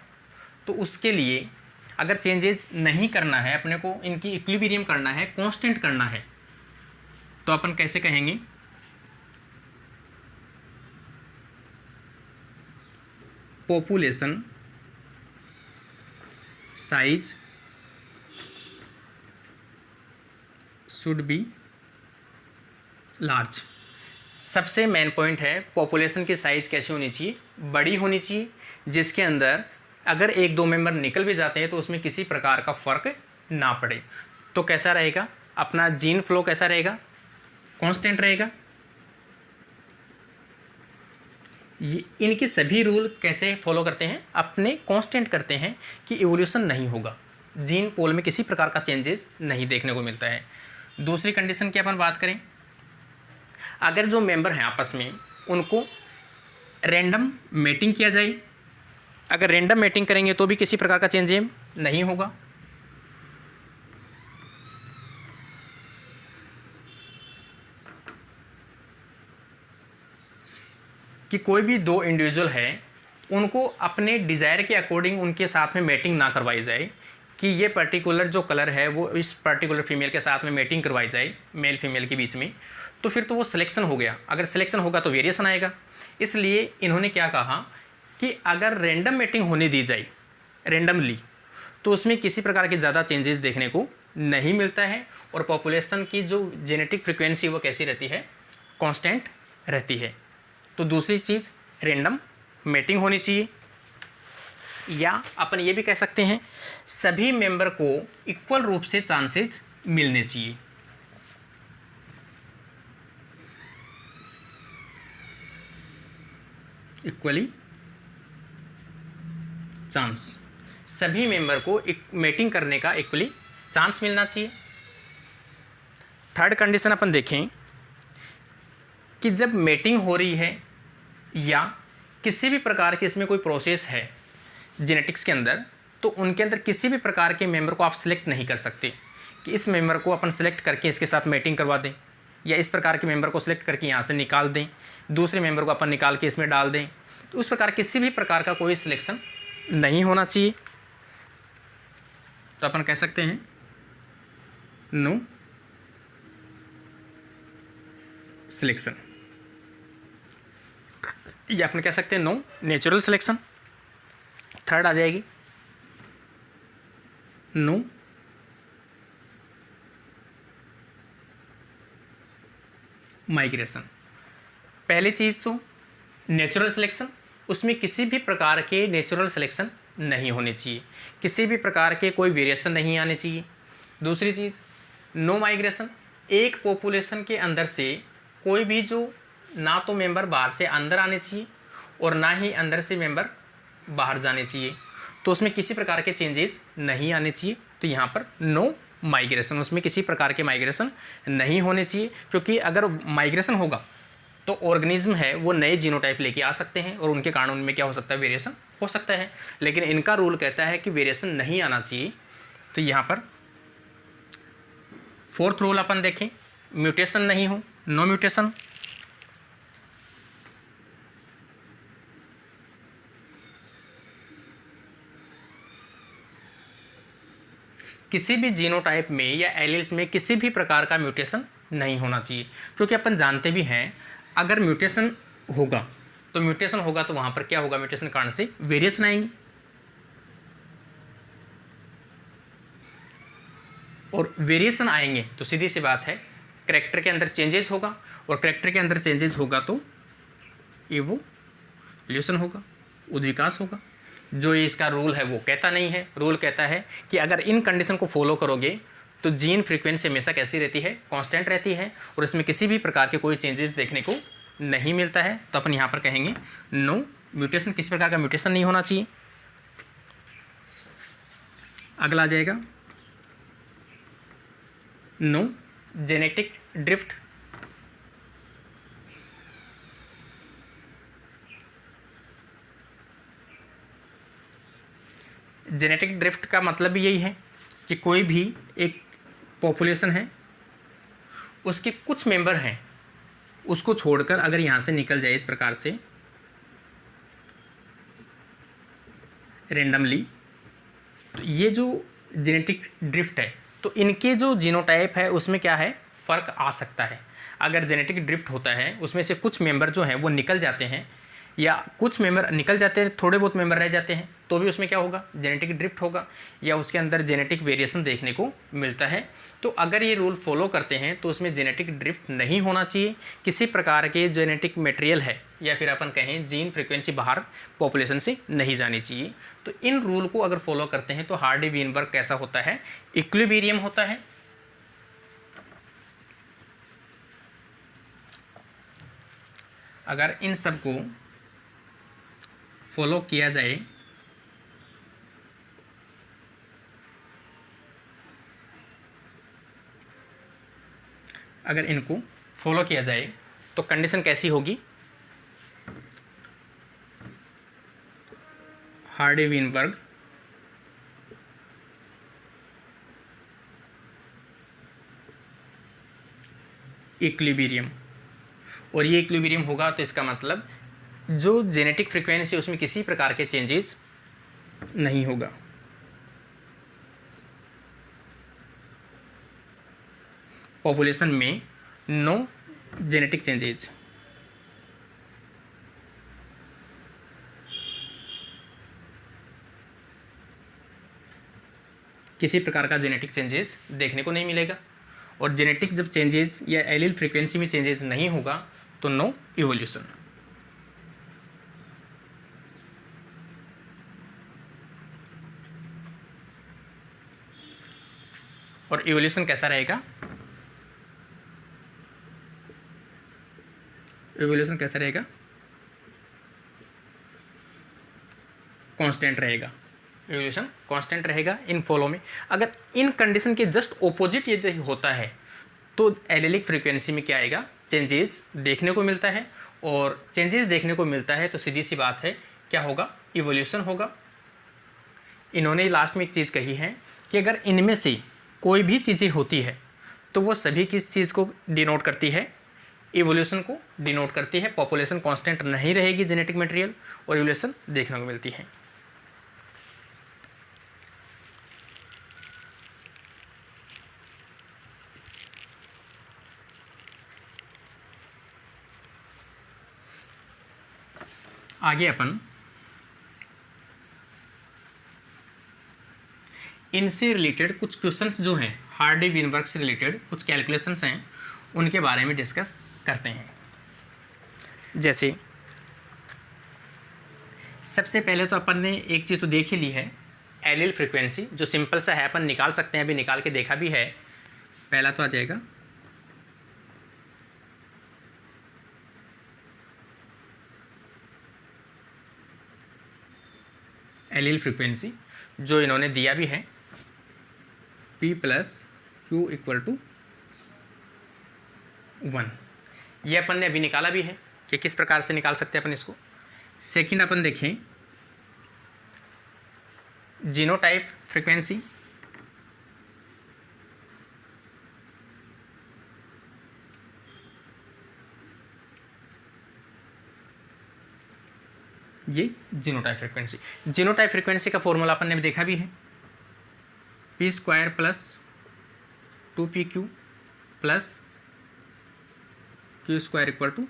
तो उसके लिए अगर चेंजेस नहीं करना है, अपने को इनकी इक्विलिब्रियम करना है, कांस्टेंट करना है, तो अपन कैसे कहेंगे, population size should be large. सबसे मेन पॉइंट है पॉपुलेशन की साइज कैसी होनी चाहिए, बड़ी होनी चाहिए, जिसके अंदर अगर एक दो मेंबर निकल भी जाते हैं तो उसमें किसी प्रकार का फ़र्क ना पड़े। तो कैसा रहेगा अपना जीन फ्लो, कैसा रहेगा, कांस्टेंट रहेगा। इनके सभी रूल कैसे फॉलो करते हैं, अपने कांस्टेंट करते हैं कि इवोल्यूशन नहीं होगा, जीन पोल में किसी प्रकार का चेंजेस नहीं देखने को मिलता है। दूसरी कंडीशन की अपन बात करें, अगर जो मेंबर हैं आपस में उनको रैंडम मेटिंग किया जाए, अगर रैंडम मेटिंग करेंगे तो भी किसी प्रकार का चेंज नहीं होगा। कि कोई भी दो इंडिविजुअल है उनको अपने डिज़ायर के अकॉर्डिंग उनके साथ में मेटिंग ना करवाई जाए कि ये पर्टिकुलर जो कलर है वो इस पर्टिकुलर फीमेल के साथ में मेटिंग करवाई जाए मेल फीमेल के बीच में, तो फिर तो वो सिलेक्शन हो गया। अगर सिलेक्शन होगा तो वेरिएशन आएगा। इसलिए इन्होंने क्या कहा कि अगर रैंडम मेटिंग होने दी जाए रैंडमली तो उसमें किसी प्रकार के ज़्यादा चेंजेस देखने को नहीं मिलता है और पॉपुलेशन की जो जेनेटिक फ्रीक्वेंसी वो कैसी रहती है, कांस्टेंट रहती है। तो दूसरी चीज़ रैंडम मेटिंग होनी चाहिए, या अपन ये भी कह सकते हैं सभी मेंबर को इक्वल रूप से चांसेस मिलने चाहिए। इक्वली चांस, सभी मेंबर को मेटिंग करने का इक्वली चांस मिलना चाहिए। थर्ड कंडीशन अपन देखें कि जब मेटिंग हो रही है या किसी भी प्रकार की इसमें कोई प्रोसेस है जेनेटिक्स के अंदर, तो उनके अंदर किसी भी प्रकार के मेंबर को आप सिलेक्ट नहीं कर सकते कि इस मेंबर को अपन सेलेक्ट करके इसके साथ मेटिंग करवा दें, या इस प्रकार के मेंबर को सिलेक्ट करके यहाँ से निकाल दें, दूसरे मेंबर को अपन निकाल के इसमें डाल दें। तो उस प्रकार किसी भी प्रकार का कोई सिलेक्शन नहीं होना चाहिए। तो अपन कह सकते हैं नो सिलेक्शन, या अपन कह सकते हैं नो नेचुरल सिलेक्शन। थर्ड आ जाएगी नो माइग्रेशन। पहली चीज़ तो नेचुरल सिलेक्शन, उसमें किसी भी प्रकार के नेचुरल सिलेक्शन नहीं होने चाहिए, किसी भी प्रकार के कोई वेरिएशन नहीं आने चाहिए। दूसरी चीज़ नो माइग्रेशन, एक पॉपुलेशन के अंदर से कोई भी जो ना तो मेंबर बाहर से अंदर आने चाहिए और ना ही अंदर से मेंबर बाहर जाने चाहिए, तो उसमें किसी प्रकार के चेंजेस नहीं आने चाहिए। तो यहाँ पर नो माइग्रेशन, उसमें किसी प्रकार के माइग्रेशन नहीं होने चाहिए, क्योंकि अगर माइग्रेशन होगा तो ऑर्गेनिज्म है वो नए जीनोटाइप लेके आ सकते हैं और उनके कारण उनमें क्या हो सकता है, वेरिएशन हो सकता है। लेकिन इनका रूल कहता है कि वेरिएशन नहीं आना चाहिए, तो यहाँ पर फोर्थ रूल अपन देखें, म्यूटेशन नहीं हो, नो म्यूटेशन। किसी भी जीनोटाइप में या एलील्स में किसी भी प्रकार का म्यूटेशन नहीं होना चाहिए, क्योंकि अपन जानते भी हैं अगर म्यूटेशन होगा तो वहाँ पर क्या होगा, म्यूटेशन कारण से वेरिएशन आएंगे, और वेरिएशन आएंगे तो सीधी सी बात है करैक्टर के अंदर चेंजेस होगा, और करैक्टर के अंदर चेंजेस होगा तो इवोल्यूशन होगा, उद्विकास होगा। जो ये इसका रूल है वो कहता नहीं है, रूल कहता है कि अगर इन कंडीशन को फॉलो करोगे तो जीन फ्रीक्वेंसी हमेशा कैसी रहती है, कांस्टेंट रहती है, और इसमें किसी भी प्रकार के कोई चेंजेस देखने को नहीं मिलता है। तो अपन यहाँ पर कहेंगे नो म्यूटेशन, किसी प्रकार का म्यूटेशन नहीं होना चाहिए। अगला आ जाएगा no genetic drift. Genetic drift का मतलब भी यही है कि कोई भी एक पॉपुलेशन है, उसके कुछ मेंबर हैं, उसको छोड़कर अगर यहाँ से निकल जाए इस प्रकार से रेंडमली, तो ये जो जेनेटिक ड्रिफ्ट है, तो इनके जो जीनोटाइप है उसमें क्या है, फ़र्क आ सकता है। अगर जेनेटिक ड्रिफ्ट होता है उसमें से कुछ मेंबर जो हैं वो निकल जाते हैं, या कुछ मेंबर निकल जाते हैं, थोड़े बहुत मेंबर रह जाते हैं, तो भी उसमें क्या होगा, जेनेटिक ड्रिफ्ट होगा, या उसके अंदर जेनेटिक वेरिएशन देखने को मिलता है। तो अगर ये रूल फॉलो करते हैं तो उसमें जेनेटिक ड्रिफ्ट नहीं होना चाहिए, किसी प्रकार के जेनेटिक मटेरियल है या फिर अपन कहें जीन फ्रीक्वेंसी बाहर पॉपुलेशन से नहीं जानी चाहिए। तो इन रूल को अगर फॉलो करते हैं तो हार्डी वीनबर्ग कैसा होता है, इक्विलिब्रियम होता है। अगर इन सब को फॉलो किया जाए अगर इनको फॉलो किया जाए तो कंडीशन कैसी होगी, हार्डी वीनबर्ग इक्विलिब्रियम। और ये इक्विलिब्रियम होगा तो इसका मतलब जो जेनेटिक फ्रीक्वेंसी उसमें किसी प्रकार के चेंजेस नहीं होगा। पॉपुलेशन में नो जेनेटिक चेंजेस। किसी प्रकार का जेनेटिक चेंजेस देखने को नहीं मिलेगा, और जेनेटिक जब चेंजेस या एलील फ्रीक्वेंसी में चेंजेस नहीं होगा तो नो इवोल्यूशन। और इवोल्यूशन कैसा रहेगा, इवोल्यूशन कैसा रहेगा, कांस्टेंट रहेगा। इवोल्यूशन कांस्टेंट रहेगा इन फॉलो में। अगर इन कंडीशन के जस्ट ऑपोजिट ये होता है तो एलेलिक फ्रीक्वेंसी में क्या आएगा, चेंजेस देखने को मिलता है, और चेंजेस देखने को मिलता है तो सीधी सी बात है क्या होगा, इवोल्यूशन होगा। इन्होंने लास्ट में एक चीज़ कही है कि अगर इनमें से कोई भी चीज़ें होती है तो वो सभी किस चीज़ को डिनोट करती है, इवोल्यूशन को डिनोट करती है। पॉपुलेशन कांस्टेंट नहीं रहेगी जेनेटिक मटेरियल, और इवोल्यूशन देखने को मिलती है। आगे अपन इनसे रिलेटेड कुछ क्वेश्चंस जो हैं, हार्डी वीनबर्ग से रिलेटेड कुछ कैलकुलेशंस हैं, उनके बारे में डिस्कस करते हैं। जैसे सबसे पहले तो अपन ने एक चीज़ तो देख ही ली है, एलील फ्रीक्वेंसी, जो सिंपल सा है, अपन निकाल सकते हैं, अभी निकाल के देखा भी है। पहला तो आ जाएगा एलील फ्रीक्वेंसी, जो इन्होंने दिया भी है, P + Q = 1। ये अपन ने अभी निकाला भी है कि किस प्रकार से निकाल सकते हैं अपन इसको। सेकंड अपन देखें जीनोटाइप फ्रीक्वेंसी, ये जीनोटाइप फ्रीक्वेंसी। जीनोटाइप फ्रीक्वेंसी का फॉर्मूला अपन ने भी देखा भी है, P square plus 2pq plus Q square equal to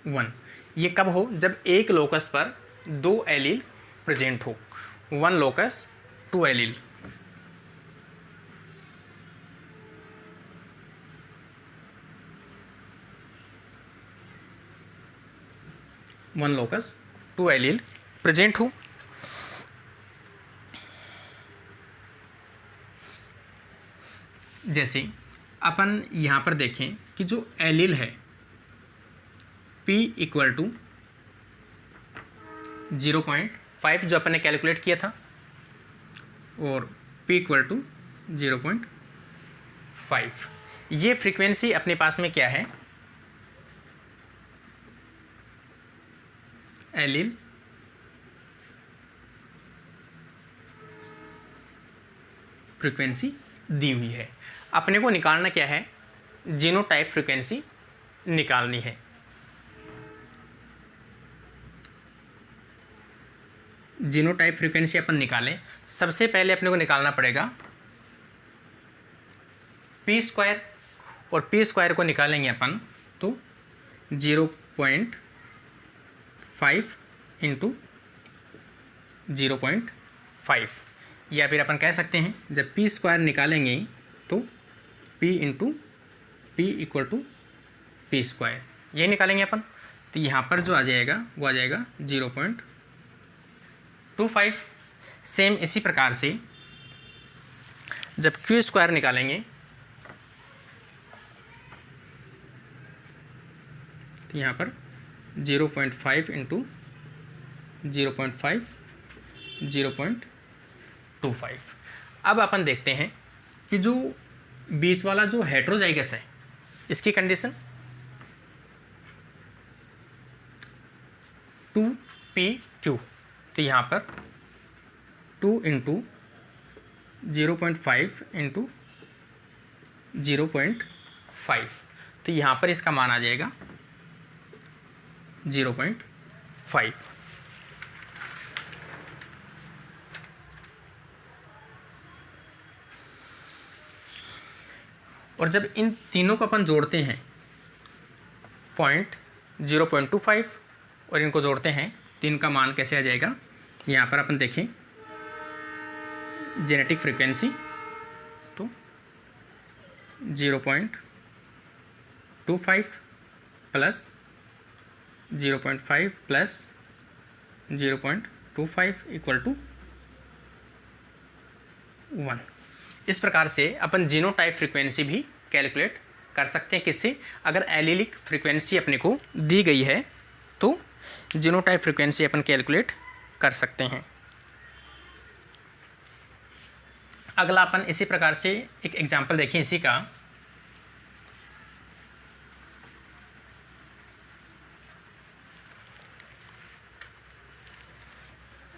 1। ये कब हो? जब एक लोकस पर 2 एलील प्रेजेंट हो, 1 locus 2 allele. One locus 2 allele present हो। जैसे अपन यहाँ पर देखें कि जो एलील है P इक्वल टू 0.5 जो अपन ने कैलकुलेट किया था, और P इक्वल टू 0.5, ये फ्रीक्वेंसी अपने पास में क्या है? एलील फ्रीक्वेंसी दी हुई है। अपने को निकालना क्या है? जीनोटाइप फ्रीक्वेंसी निकालनी है। जीनोटाइप फ्रीक्वेंसी अपन निकालें, सबसे पहले अपने को निकालना पड़ेगा पी स्क्वायर, और पी स्क्वायर को निकालेंगे अपन तो 0.5 इंटू 0.5, या फिर अपन कह सकते हैं जब पी स्क्वायर निकालेंगे तो p into P equal to P square, ये निकालेंगे अपन। तो यहाँ पर जो आ जाएगा वो आ जाएगा 0.25। सेम इसी प्रकार से जब क्यू स्क्वायर निकालेंगे तो यहाँ पर 0.5 इंटू 0.5 0.25। अब अपन देखते हैं कि जो बीच वाला जो हेट्रोजाइगस है इसकी कंडीशन 2pq, तो यहाँ पर 2 इंटू 0.5 इंटू 0.5, तो यहाँ पर इसका मान आ जाएगा 0.5। और जब इन तीनों को अपन जोड़ते हैं 0.25 और इनको जोड़ते हैं तो इनका मान कैसे आ जाएगा? यहाँ पर अपन देखें जेनेटिक फ्रीक्वेंसी तो 0.25 प्लस 0.5 प्लस 0.25 इक्वल टू 1। इस प्रकार से अपन जीनोटाइप फ्रीक्वेंसी भी कैलकुलेट कर सकते हैं। किससे? अगर एलीलिक फ्रीक्वेंसी अपने को दी गई है तो जीनोटाइप फ्रीक्वेंसी अपन कैलकुलेट कर सकते हैं। अगला अपन इसी प्रकार से एक एग्जांपल देखें इसी का।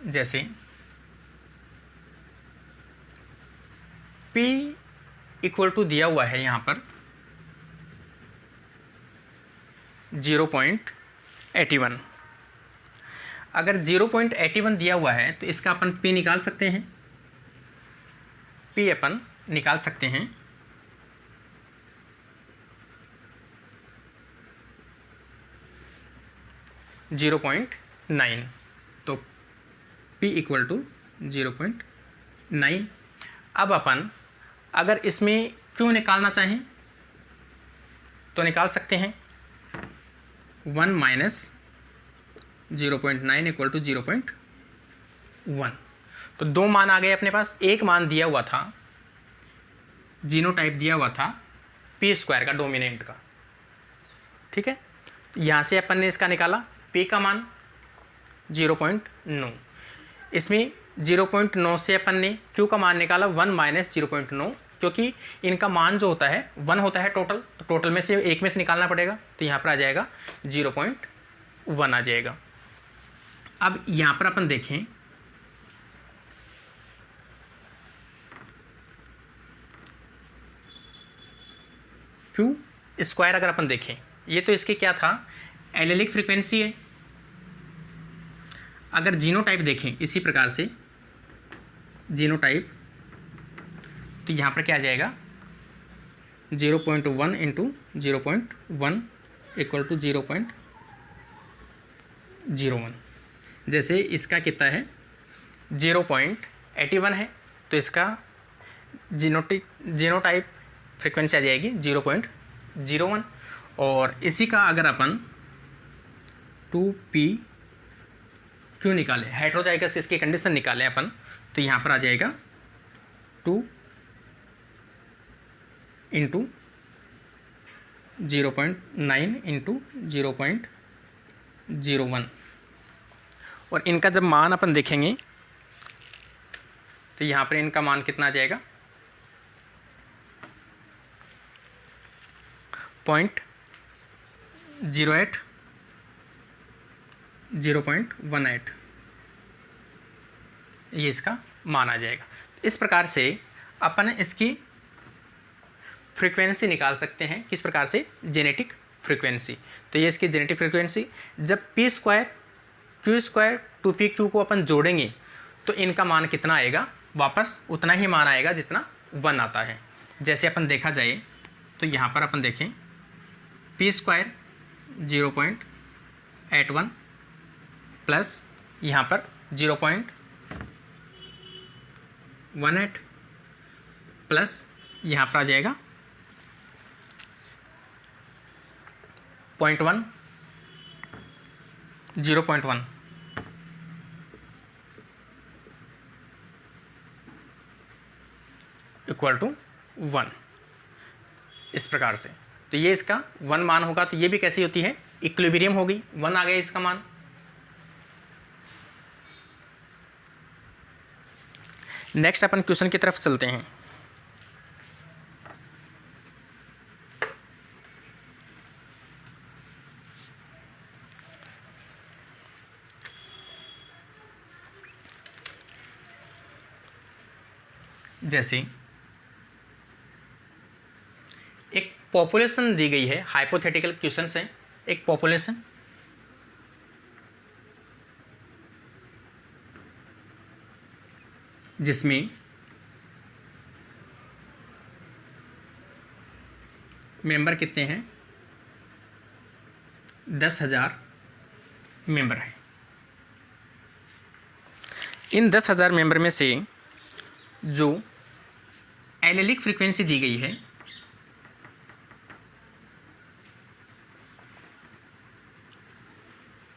जैसे P इक्वल टू दिया हुआ है यहाँ पर 0.81। अगर 0.81 दिया हुआ है तो इसका अपन P निकाल सकते हैं। P अपन निकाल सकते हैं 0.9, तो P इक्वल टू 0.9। अब अपन अगर इसमें क्यों निकालना चाहें तो निकाल सकते हैं 1 माइनस 0.9 इक्वल टू 0.1। तो दो मान आ गए अपने पास। एक मान दिया हुआ था, जीनोटाइप दिया हुआ था पी स्क्वायर का, डोमिनेंट का, ठीक है। यहाँ से अपन ने इसका निकाला P का मान 0.9। इसमें 0.9 से अपन ने Q का मान निकाला 1 माइनस 0.9, क्योंकि इनका मान जो होता है 1 होता है टोटल, तो टोटल में से एक में से निकालना पड़ेगा, तो यहाँ पर आ जाएगा 0.1 आ जाएगा। अब यहाँ पर अपन देखें Q स्क्वायर, अगर अपन देखें ये तो इसकी क्या था, एलेलिक फ्रीक्वेंसी है, अगर जीनोटाइप देखें इसी प्रकार से जीनोटाइप, तो यहाँ पर क्या आ जाएगा 0.1 इंटू 0.1 इक्वल टू 0.01। जैसे इसका कितना है 0.81 है, तो इसका जीनोटाइप फ्रिक्वेंसी आ जाएगी 0.01। और इसी का अगर अपन 2pq निकालें, हेटेरोजाइगस इसकी कंडीशन निकालें अपन, तो यहाँ पर आ जाएगा 2 इंटू 0.9 इंटू 0.01। और इनका जब मान अपन देखेंगे तो यहाँ पर इनका मान कितना आ जाएगा 0.08 0.18, ये इसका मान आ जाएगा। इस प्रकार से अपन इसकी फ्रीक्वेंसी निकाल सकते हैं। किस प्रकार से? Genetic frequency. तो ये इसकी जेनेटिक फ्रीक्वेंसी, जब p square q square 2pq को अपन जोड़ेंगे तो इनका मान कितना आएगा? वापस उतना ही मान आएगा जितना 1 आता है। जैसे अपन देखा जाए तो यहाँ पर अपन देखें p स्क्वायर 0.81 प्लस यहाँ पर 0.18 प्लस यहाँ पर आ जाएगा 0.1 0.1 इक्वल टू 1, इस प्रकार से। तो ये इसका 1 मान होगा, तो ये भी कैसी होती है? इक्विलिब्रियम होगी, 1 आ गया इसका मान। नेक्स्ट अपन क्वेश्चन की तरफ चलते हैं। जैसे एक पॉपुलेशन दी गई है, हाइपोथेटिकल क्वेश्चन है, एक पॉपुलेशन जिसमें मेंबर कितने हैं? 10,000 मेंबर हैं। इन 10,000 मेंबर में से जो एलेलिक फ्रीक्वेंसी दी गई है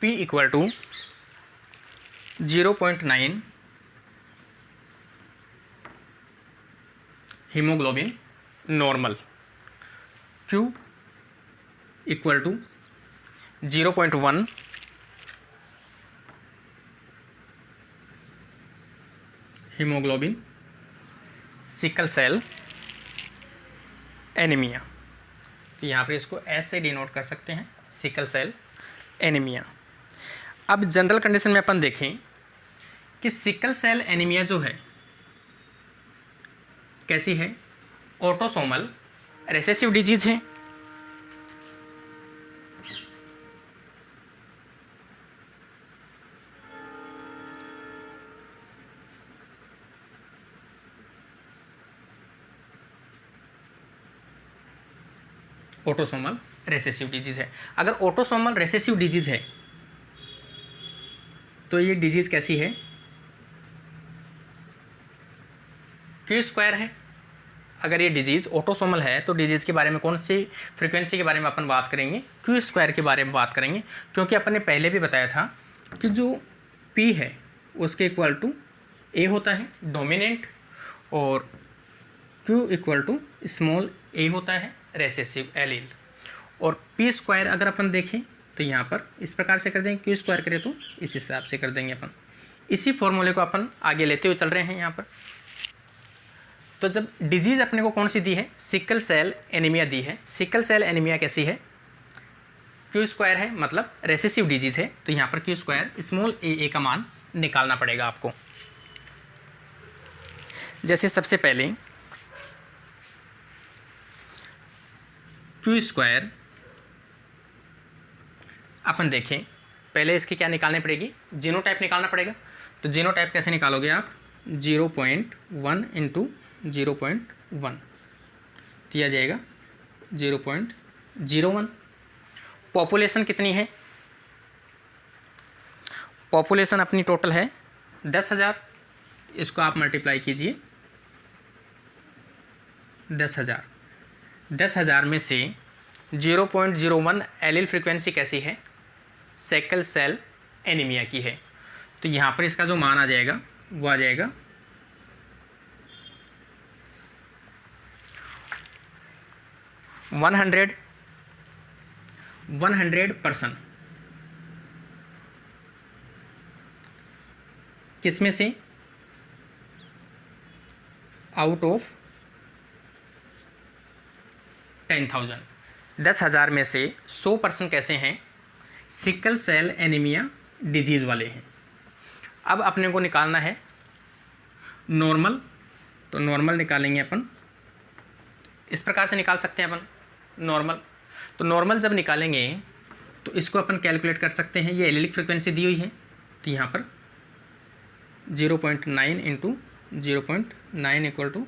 p equal to 0.9 haemoglobin normal, q equal to 0.1 haemoglobin sickle cell anaemia. तो यहाँ पर इसको एस से डिनोट कर सकते हैं, सिकल सेल एनीमिया। अब जनरल कंडीशन में अपन देखें कि सिकल सेल एनीमिया जो है कैसी है? ऑटोसोमल रिसेसिव डिजीज है। ऑटोसोमल रिसेसिव डिजीज है। अगर ऑटोसोमल रिसेसिव डिजीज है तो ये डिजीज कैसी है? क्यू स्क्वायर है। अगर ये डिजीज़ ऑटोसोमल है तो डिजीज़ के बारे में कौन सी फ्रीक्वेंसी के बारे में अपन बात करेंगे? क्यू स्क्वायर के बारे में बात करेंगे, क्योंकि अपन ने पहले भी बताया था कि जो पी है उसके इक्वल टू ए होता है डोमिनेंट, और क्यू इक्वल टू स्मॉल ए होता है रेसेसिव एलील। और पी स्क्वायर अगर अपन देखें तो यहाँ पर इस प्रकार से कर देंगे, क्यू स्क्वायर करें तो इस हिसाब से कर देंगे अपन। इसी फॉर्मूले को अपन आगे लेते हुए चल रहे हैं यहाँ पर। तो जब डिजीज़ अपने को कौन सी दी है? सिकल सेल एनीमिया दी है। सिकल सेल एनीमिया कैसी है? क्यू स्क्वायर है, मतलब रेसेसिव डिजीज़ है। तो यहाँ पर क्यू स्क्वायर स्मॉल ए का मान निकालना पड़ेगा आपको। जैसे सबसे पहले क्यू स्क्वायर अपन देखें पहले इसकी क्या निकालनी पड़ेगी, जीनोटाइप निकालना पड़ेगा। तो जीनोटाइप कैसे निकालोगे आप, 0.1 इंटू 0.1 दिया जाएगा 0.01। पॉपुलेशन कितनी है, पॉपुलेशन अपनी टोटल है 10,000, इसको आप मल्टीप्लाई कीजिए 10,000। 10,000 में से 0.01 एलील फ्रीक्वेंसी कैसी है, सिकल सेल एनीमिया की है। तो यहाँ पर इसका जो मान आ जाएगा वो आ जाएगा 100%। किस में से, आउट ऑफ 10,000। 10,000 में से 100% कैसे हैं, सिकल सेल एनीमिया डिजीज़ वाले हैं। अब अपने को निकालना है नॉर्मल, तो नॉर्मल निकालेंगे अपन, इस प्रकार से निकाल सकते हैं अपन नॉर्मल। तो नॉर्मल जब निकालेंगे तो इसको अपन कैलकुलेट कर सकते हैं, ये एलिलिक फ्रिक्वेंसी दी हुई है, तो यहाँ पर 0.9 इंटू 0.9 इक्वल टू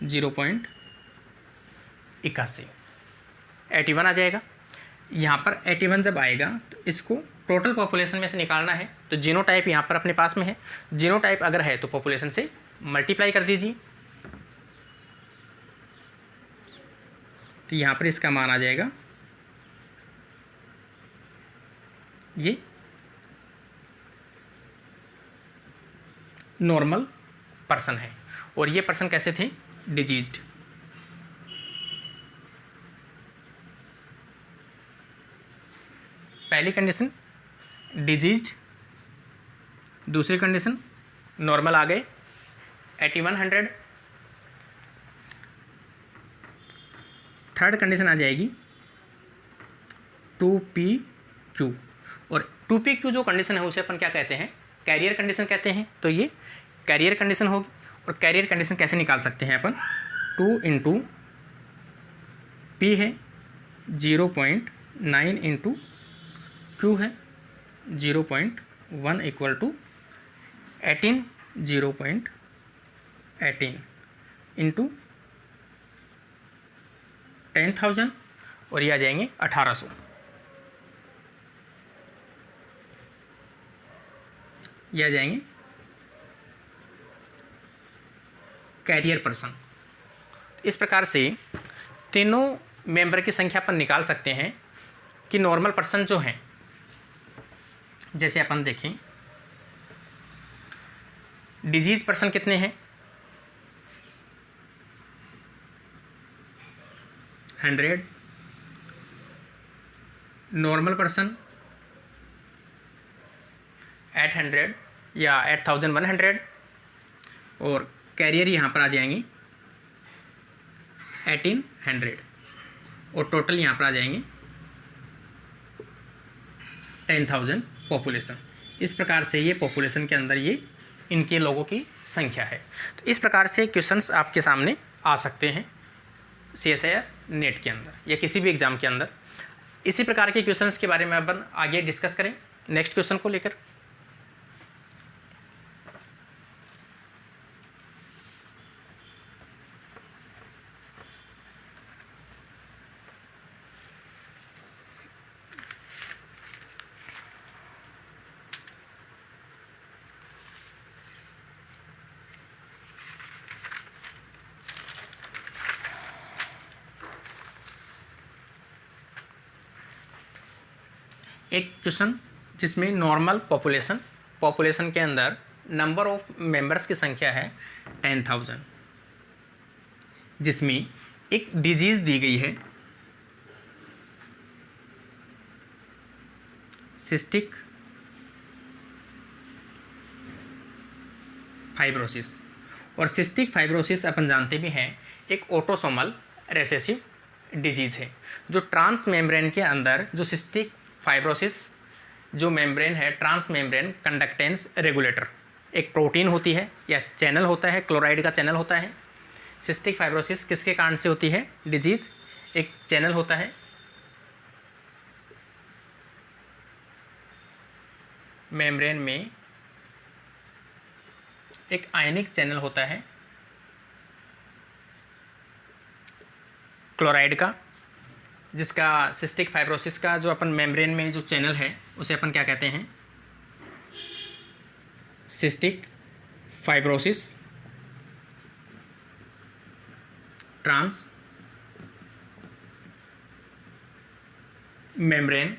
0.81, 81 आ जाएगा। यहाँ पर 81 जब आएगा तो इसको टोटल पॉपुलेशन में से निकालना है। तो जीनोटाइप यहाँ पर अपने पास में है, जीनोटाइप अगर है तो पॉपुलेशन से मल्टीप्लाई कर दीजिए, तो यहाँ पर इसका मान आ जाएगा ये नॉर्मल पर्सन है, और ये पर्सन कैसे थे, डिजीज्ड। पहली कंडीशन डिजीज्ड, दूसरी कंडीशन नॉर्मल आ गए 8100, थर्ड कंडीशन आ जाएगी 2PQ, और 2PQ जो कंडीशन है उसे अपन क्या कहते हैं, कैरियर कंडीशन कहते हैं। तो ये कैरियर कंडीशन होगी, और कैरियर कंडीशन कैसे निकाल सकते हैं अपन, 2 इंटू P है 0.9 इंटू Q है 0.1 इक्वल टू 18, 0.18 इंटू 10,000, और ये आ जाएंगे 1800। ये आ जाएंगे कैरियर पर्सन। इस प्रकार से तीनों मेंबर की संख्या अपन निकाल सकते हैं कि नॉर्मल पर्सन जो हैं, जैसे अपन देखें डिजीज पर्सन कितने हैं, 100, नॉर्मल पर्सन 800 या 8100, और कैरियर यहाँ पर आ जाएंगे 1800, और टोटल यहाँ पर आ जाएंगे 10,000 पॉपुलेशन। इस प्रकार से ये पॉपुलेशन के अंदर ये इनके लोगों की संख्या है। तो इस प्रकार से क्वेश्चंस आपके सामने आ सकते हैं CSIR नेट के अंदर या किसी भी एग्ज़ाम के अंदर। इसी प्रकार के क्वेश्चंस के बारे में अपन आगे डिस्कस करें नेक्स्ट क्वेश्चन को लेकर। एक क्वेश्चन जिसमें नॉर्मल पॉपुलेशन के अंदर नंबर ऑफ मेंबर्स की संख्या है 10,000, जिसमें एक डिजीज़ दी गई है सिस्टिक फाइब्रोसिस। और सिस्टिक फाइब्रोसिस अपन जानते भी हैं एक ऑटोसोमल रिसेसिव डिजीज़ है, जो ट्रांस मेम्ब्रेन के अंदर जो सिस्टिक फाइब्रोसिस जो मेम्ब्रेन है, ट्रांस मेम्ब्रेन कंडक्टेंस रेगुलेटर एक प्रोटीन होती है या चैनल होता है, क्लोराइड का चैनल होता है। सिस्टिक फाइब्रोसिस किसके कारण से होती है डिजीज़, एक चैनल होता है मेम्ब्रेन में एक आयनिक चैनल होता है क्लोराइड का, जिसका सिस्टिक फाइब्रोसिस का जो अपन मेम्ब्रेन में जो चैनल है उसे अपन क्या कहते हैं, cystic fibrosis transmembrane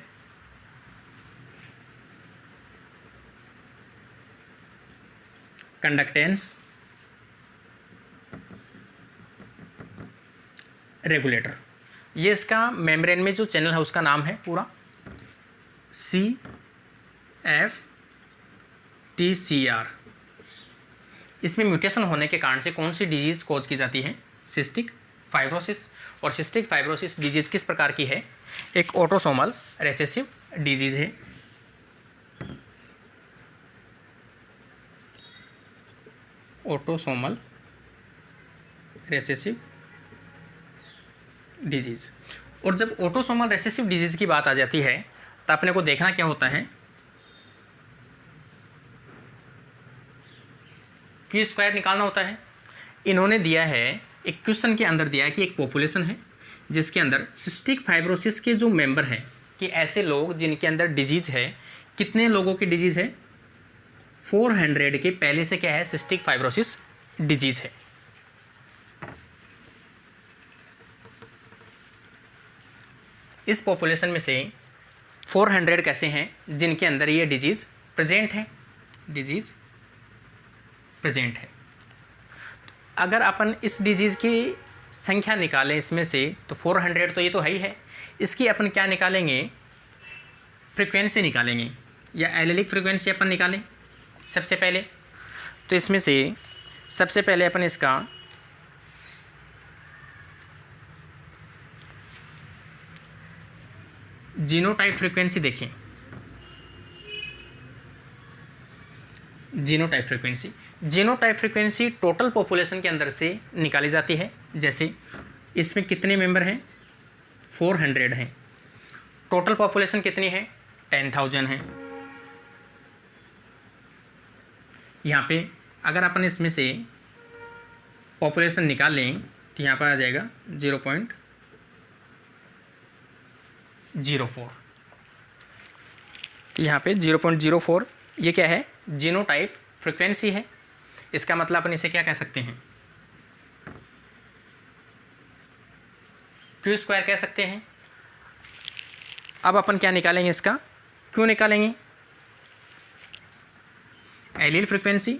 conductance regulator. ये इसका मेम्ब्रेन में जो चैनल है उसका नाम है पूरा CFTCR। इसमें म्यूटेशन होने के कारण से कौन सी डिजीज़ कॉज की जाती है, सिस्टिक फाइब्रोसिस। और सिस्टिक फाइब्रोसिस डिजीज़ किस प्रकार की है, एक ऑटोसोमल रिसेसिव डिजीज़ है। Autosomal recessive disease. और जब ऑटोसोमल रिसेसिव डिजीज़ की बात आ जाती है तो अपने को देखना क्या होता है, क्यू स्क्वायर निकालना होता है। इन्होंने दिया है, एक क्वेश्चन के अंदर दिया है कि एक पॉपुलेशन है जिसके अंदर सिस्टिक फाइब्रोसिस के जो मेंबर हैं, कि ऐसे लोग जिनके अंदर डिजीज़ है, कितने लोगों की डिजीज़ है, 400 के पहले से क्या है, सिस्टिक फाइब्रोसिस डिजीज़ है। इस पॉपुलेशन में से 400 कैसे हैं जिनके अंदर ये डिजीज़ प्रेजेंट है, डिजीज़ प्रेजेंट है। अगर अपन इस डिजीज़ की संख्या निकालें इसमें से, तो 400 तो ये तो है ही है, इसकी अपन क्या निकालेंगे, फ्रीक्वेंसी निकालेंगे, या एलेलिक फ्रीक्वेंसी अपन निकालें सबसे पहले। तो इसमें से सबसे पहले अपन इसका जीनोटाइप फ्रीक्वेंसी देखें। जीनोटाइप फ्रीक्वेंसी टोटल पॉपुलेशन के अंदर से निकाली जाती है। जैसे इसमें कितने मेंबर हैं, 400 हैं। टोटल पॉपुलेशन कितनी है, 10,000 है। यहाँ पे अगर अपन इसमें से पॉपुलेशन निकाल लें तो यहाँ पर आ जाएगा 0.04। यहाँ पे 0.04 ये क्या है, जीनोटाइप फ्रीक्वेंसी है। इसका मतलब अपन इसे क्या कह सकते हैं, क्यू स्क्वायर कह सकते हैं। अब अपन क्या निकालेंगे, इसका क्यों निकालेंगे, एलील फ्रीक्वेंसी।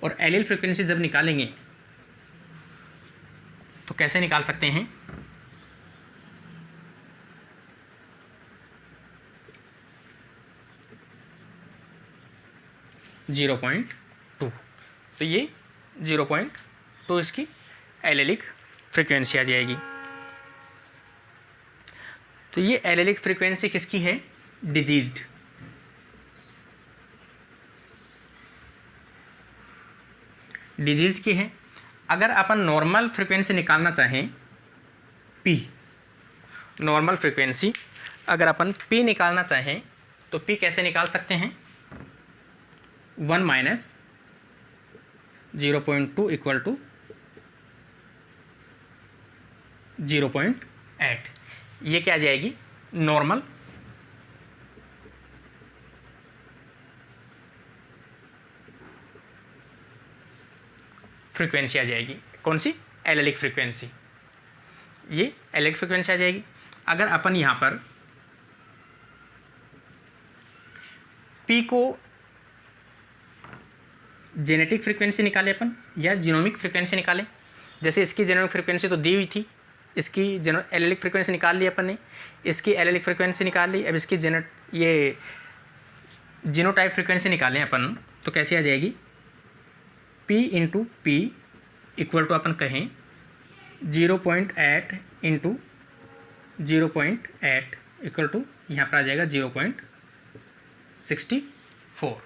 और एलील फ्रीक्वेंसी जब निकालेंगे तो कैसे निकाल सकते हैं, .2। तो ये 0.2 इसकी एलेलिक फ्रीक्वेंसी आ जाएगी। तो ये एलेलिक फ्रीक्वेंसी किसकी है, डिजीज्ड। डिजीज की है। अगर अपन नॉर्मल फ्रीक्वेंसी निकालना चाहें, पी नॉर्मल फ्रीक्वेंसी, अगर अपन पी निकालना चाहें तो पी कैसे निकाल सकते हैं, 1 माइनस 0.2 इक्वल टू 0.8। ये क्या आ जाएगी, नॉर्मल फ्रीक्वेंसी आ जाएगी। कौन सी, एलेलिक फ्रीक्वेंसी। ये एलेलिक फ्रीक्वेंसी आ जाएगी। अगर अपन यहाँ पर पी को जेनेटिक फ्रीक्वेंसी निकाले अपन, या जीनोमिक फ्रीक्वेंसी निकालें, जैसे इसकी जेनोमिक फ्रीक्वेंसी तो दी हुई थी, इसकी एलेलिक फ्रीक्वेंसी निकाल ली अपन ने, इसकी एलेलिक फ्रीक्वेंसी निकाल ली। अब इसकी ये जीनोटाइप फ्रीक्वेंसी निकालें अपन तो कैसे आ जाएगी, P into P equal to अपन कहें 0.8 इंटू 0.8 इक्वल टू यहाँ पर आ जाएगा 0.64।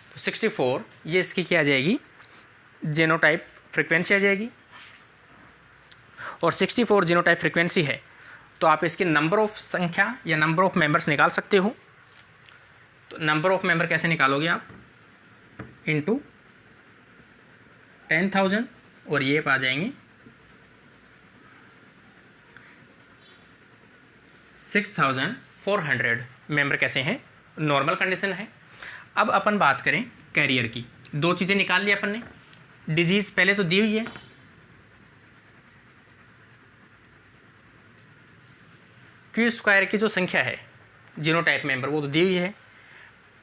तो 64 ये इसकी क्या आ जाएगी, जीनोटाइप फ्रीक्वेंसी आ जाएगी। और 64 जीनोटाइप फ्रीक्वेंसी है तो आप इसकी नंबर ऑफ संख्या या नंबर ऑफ मेंबर्स निकाल सकते हो। तो नंबर ऑफ मेंबर कैसे निकालोगे आप, इंटू 10,000 और ये आ जाएंगे 6,400 मेंबर कैसे हैं, नॉर्मल कंडीशन है। अब अपन बात करें कैरियर की, दो चीज़ें निकाल ली अपन ने। डिजीज़ पहले तो दी हुई है, क्यू स्क्वायर की जो संख्या है जीनोटाइप मेंबर वो तो दी हुई है।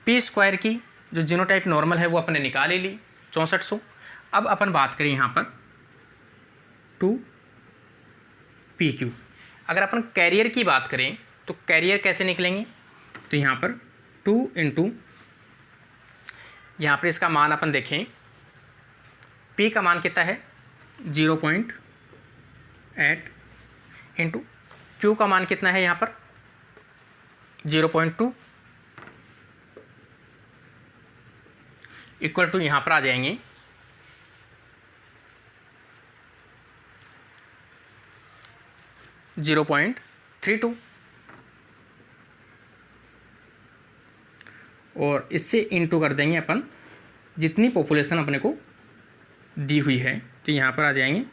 पी स्क्वायर की जो जीनोटाइप नॉर्मल है वो अपने निकाल ही ली 6400। अब अपन बात करें यहाँ पर 2PQ। अगर अपन कैरियर की बात करें तो कैरियर कैसे निकलेंगे, तो यहाँ पर 2 इंटू, यहाँ पर इसका मान अपन देखें, P का मान कितना है 0.8 इंटू Q का मान कितना है यहाँ पर 0.2 इक्वल टू यहाँ पर आ जाएंगे 0.32 और इससे इंटू कर देंगे अपन जितनी पॉपुलेशन अपने को दी हुई है, तो यहाँ पर आ जाएंगे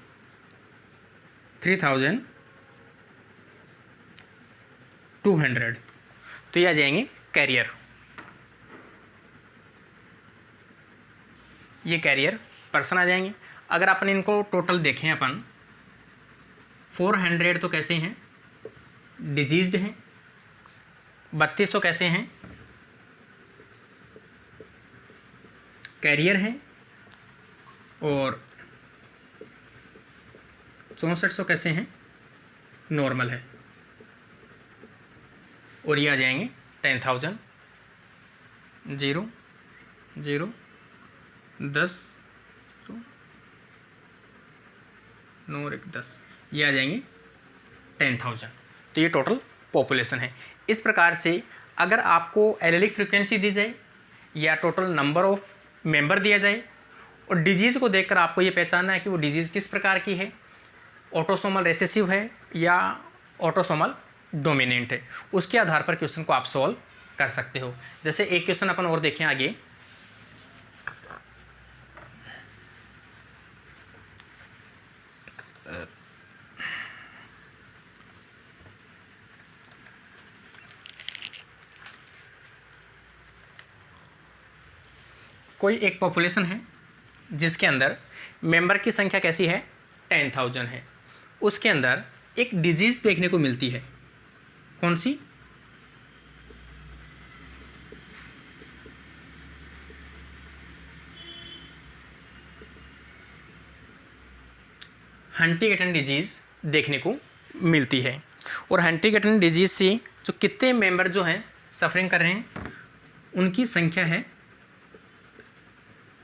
3,200, तो ये आ जाएंगे कैरियर। ये कैरियर पर्सन आ जाएंगे। अगर अपन इनको टोटल देखें अपन 400 तो कैसे हैं, डिजीज्ड हैं। 3200 कैसे हैं, कैरियर हैं। और 6400 कैसे हैं, नॉर्मल है। और ये आ जाएंगे 10,000, 0 0 10 9 1 10, ये आ जाएंगे 10,000। तो ये टोटल पॉपुलेशन है। इस प्रकार से अगर आपको एलेलिक फ्रीक्वेंसी दी जाए या टोटल नंबर ऑफ मेंबर दिया जाए और डिजीज़ को देखकर आपको ये पहचानना है कि वो डिजीज़ किस प्रकार की है, ऑटोसोमल रिसेसिव है या ऑटोसोमल डोमिनेंट है, उसके आधार पर क्वेश्चन को आप सॉल्व कर सकते हो। जैसे एक क्वेश्चन अपन और देखें आगे, कोई एक पॉपुलेशन है जिसके अंदर मेंबर की संख्या कैसी है 10,000 है, उसके अंदर एक डिजीज़ देखने को मिलती है। कौन सी, हंटिंगटन डिजीज़ देखने को मिलती है। और हंटिंगटन डिजीज़ से जो कितने मेंबर जो हैं सफरिंग कर रहे हैं, उनकी संख्या है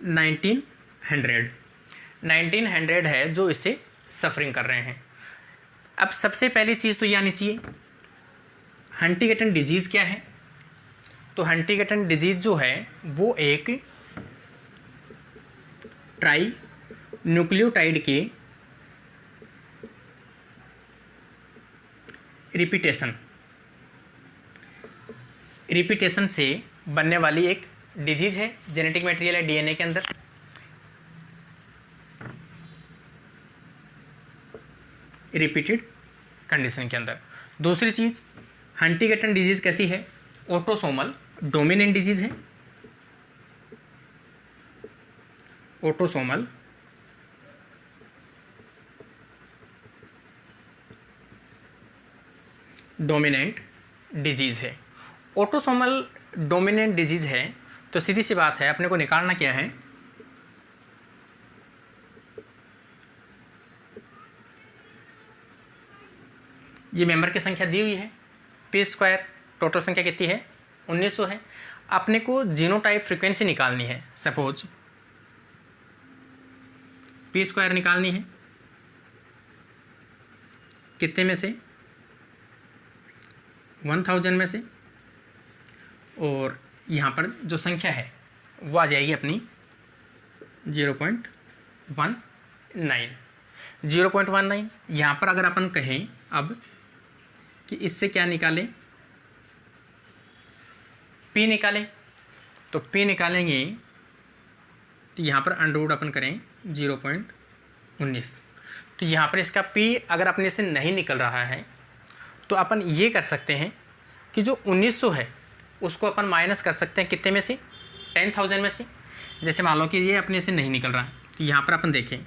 1900 है जो इससे सफरिंग कर रहे हैं। अब सबसे पहली चीज़ तो ये आनी चाहिए, हंटिंगटन डिजीज़ क्या है। तो हंटिंगटन डिजीज़ जो है वो एक ट्राई न्यूक्लियोटाइड के रिपीटेशन से बनने वाली एक डिजीज़ है। जेनेटिक मटेरियल है डीएनए के अंदर। रिपीटेड कंडीशन के अंदर। दूसरी चीज़, हंटिंगटन डिजीज़ कैसी है, ऑटोसोमल डोमिनेंट डिजीज़ है। ऑटोसोमल डोमिनेंट डिजीज़ है। ऑटोसोमल डोमिनेंट डिजीज़ है तो सीधी सी बात है, अपने को निकालना क्या है, ये मेंबर की संख्या दी हुई है, पी स्क्वायर, टोटल संख्या कितनी है 1900 है। अपने को जीनोटाइप फ्रीक्वेंसी निकालनी है। सपोज पी स्क्वायर निकालनी है, कितने में से 1000 में से, और यहाँ पर जो संख्या है वो आ जाएगी अपनी 0.19। यहाँ पर अगर अपन कहें अब कि इससे क्या निकालें, P निकालें। तो P निकालेंगे तो यहाँ पर अंडरवुड अपन करें 0.19। तो यहाँ पर इसका P अगर अपने से नहीं निकल रहा है तो अपन ये कर सकते हैं कि जो 1900 है उसको अपन माइनस कर सकते हैं कितने में से, 10,000 में से। जैसे मान लो कि ये अपने से नहीं निकल रहा है, तो यहाँ पर अपन देखें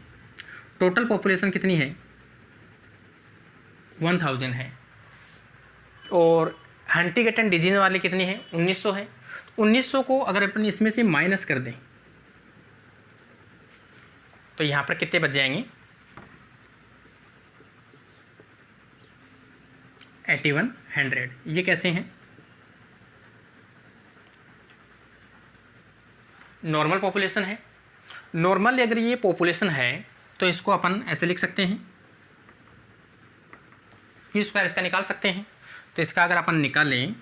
टोटल पॉपुलेशन कितनी है, 1000 है, और हंटिंगटन डिजीज वाले कितनी है, 1900 है। 1900 को अगर अपन इसमें से माइनस कर दें तो यहाँ पर कितने बच जाएंगे, 8100। ये कैसे हैं, नॉर्मल पॉपुलेशन है। नॉर्मल अगर ये पॉपुलेशन है तो इसको अपन ऐसे लिख सकते हैं, क्यू स्क्वायर इसका निकाल सकते हैं। तो इसका अगर अपन निकालें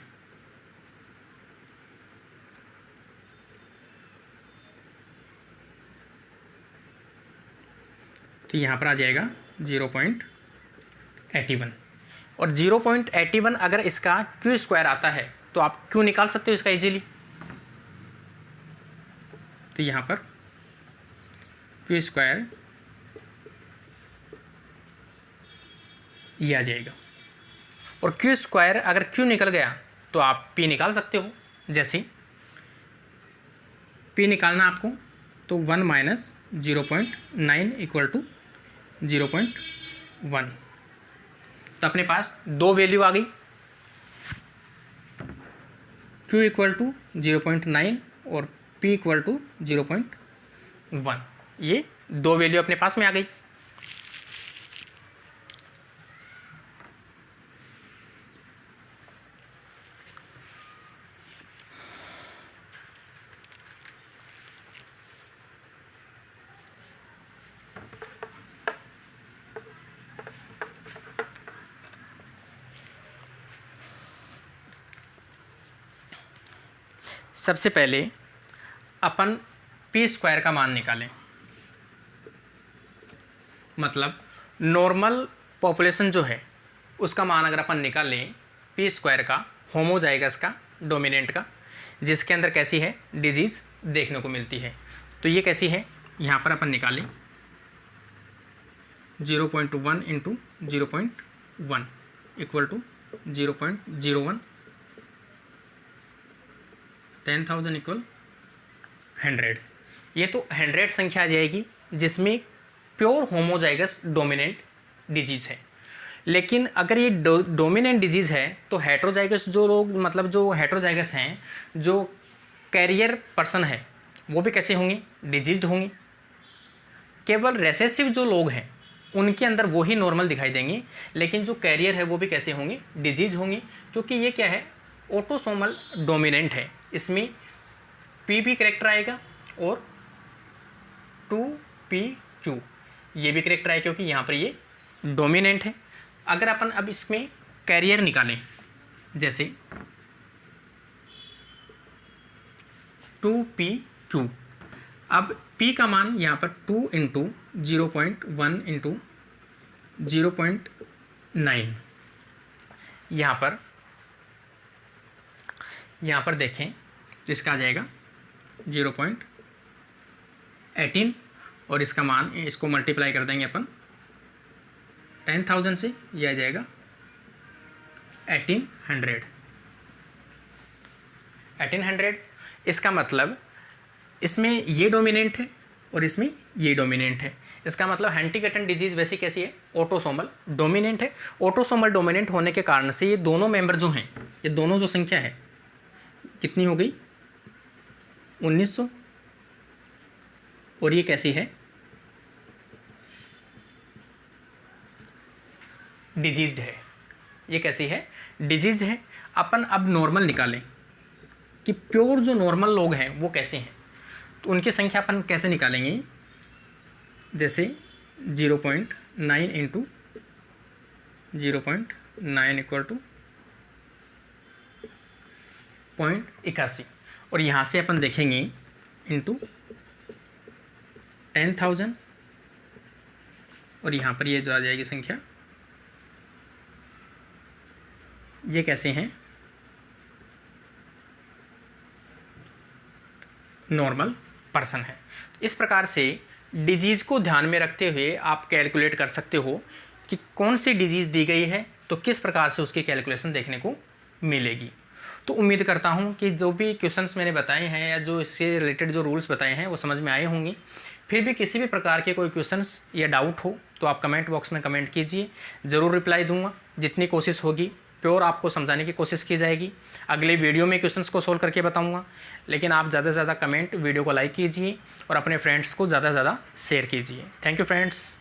तो यहाँ पर आ जाएगा 0.81, और 0.81 अगर इसका क्यू स्क्वायर आता है तो आप क्यू निकाल सकते हो इसका इजीली। तो यहाँ पर क्यू स्क्वायर ये आ जाएगा, और क्यू स्क्वायर अगर क्यू निकल गया तो आप पी निकाल सकते हो। जैसे पी निकालना आपको, तो 1 माइनस 0.9 इक्वल टू 0.1। तो अपने पास दो वैल्यू आ गई, Q इक्वल टू 0.9 और P इक्वल टू 0.1। ये दो वैल्यू अपने पास में आ गई। सबसे पहले अपन पी स्क्वायर का मान निकालें, मतलब नॉर्मल पॉपुलेशन जो है उसका मान अगर अपन निकाल लें, पी स्क्वायर का होमोजाइगस का डोमिनेंट का, जिसके अंदर कैसी है डिजीज़ देखने को मिलती है। तो ये कैसी है, यहाँ पर अपन निकालें 0.1 इंटू 0.1 इक्वल टू 0.01, 10,000 इक्वल 100। ये तो 100 संख्या आ जाएगी जिसमें प्योर होमोजाइगस डोमिनेंट डिजीज़ है। लेकिन अगर ये डोमिनेंट डिजीज़ है तो हेट्रोजाइगस जो लोग, मतलब जो हेट्रोजाइगस हैं, जो कैरियर पर्सन है, वो भी कैसे होंगे, डिजीज्ड होंगे। केवल रेसेसिव जो लोग हैं उनके अंदर वो ही नॉर्मल दिखाई देंगे, लेकिन जो कैरियर है वो भी कैसे होंगे, डिजीज होंगे, क्योंकि ये क्या है, ऑटोसोमल डोमिनेंट है। इसमें पी भी करेक्टर आएगा और 2pq ये भी करेक्टर आएगा, क्योंकि यहाँ पर ये डोमिनेंट है। अगर अपन अब इसमें कैरियर निकालें, जैसे 2pq, अब p का मान यहाँ पर 2 इंटू 0.1 इंटू 0.9, यहाँ पर देखें जिसका आ जाएगा 0.18, और इसका मान, इसको मल्टीप्लाई कर देंगे अपन 10,000 से, यह आ जाएगा 1800। इसका मतलब इसमें ये डोमिनेंट है और इसमें ये डोमिनेंट है। इसका मतलब हंटिंगटन डिजीज़ वैसी कैसी है, ऑटोसोमल डोमिनेंट है। ऑटोसोमल डोमिनेंट होने के कारण से ये दोनों मेंबर जो हैं, ये दोनों जो संख्या है कितनी हो गई, 1900, और ये कैसी है, डिजीज्ड है। ये कैसी है, डिजीज्ड है। अपन अब नॉर्मल निकालें कि प्योर जो नॉर्मल लोग हैं वो कैसे हैं, तो उनकी संख्या अपन कैसे निकालेंगे, जैसे 0.9 इंटू 0.9 इक्वल टू 0.81, और यहाँ से अपन देखेंगे इंटू 10,000, और यहाँ पर ये जो आ जाएगी संख्या ये कैसे हैं, नॉर्मल पर्सन है। इस प्रकार से डिजीज़ को ध्यान में रखते हुए आप कैलकुलेट कर सकते हो कि कौन सी डिजीज़ दी गई है तो किस प्रकार से उसकी कैलकुलेशन देखने को मिलेगी। तो उम्मीद करता हूँ कि जो भी क्वेश्चंस मैंने बताए हैं या जो इससे रिलेटेड जो रूल्स बताए हैं वो समझ में आए होंगे। फिर भी किसी भी प्रकार के कोई क्वेश्चंस या डाउट हो तो आप कमेंट बॉक्स में कमेंट कीजिए, ज़रूर रिप्लाई दूंगा। जितनी कोशिश होगी प्योर आपको समझाने की कोशिश की जाएगी। अगले वीडियो में क्वेश्चंस को सोल्व करके बताऊंगा, लेकिन आप ज़्यादा से ज़्यादा कमेंट, वीडियो को लाइक कीजिए और अपने फ्रेंड्स को ज़्यादा से ज़्यादा शेयर कीजिए। Thank you friends.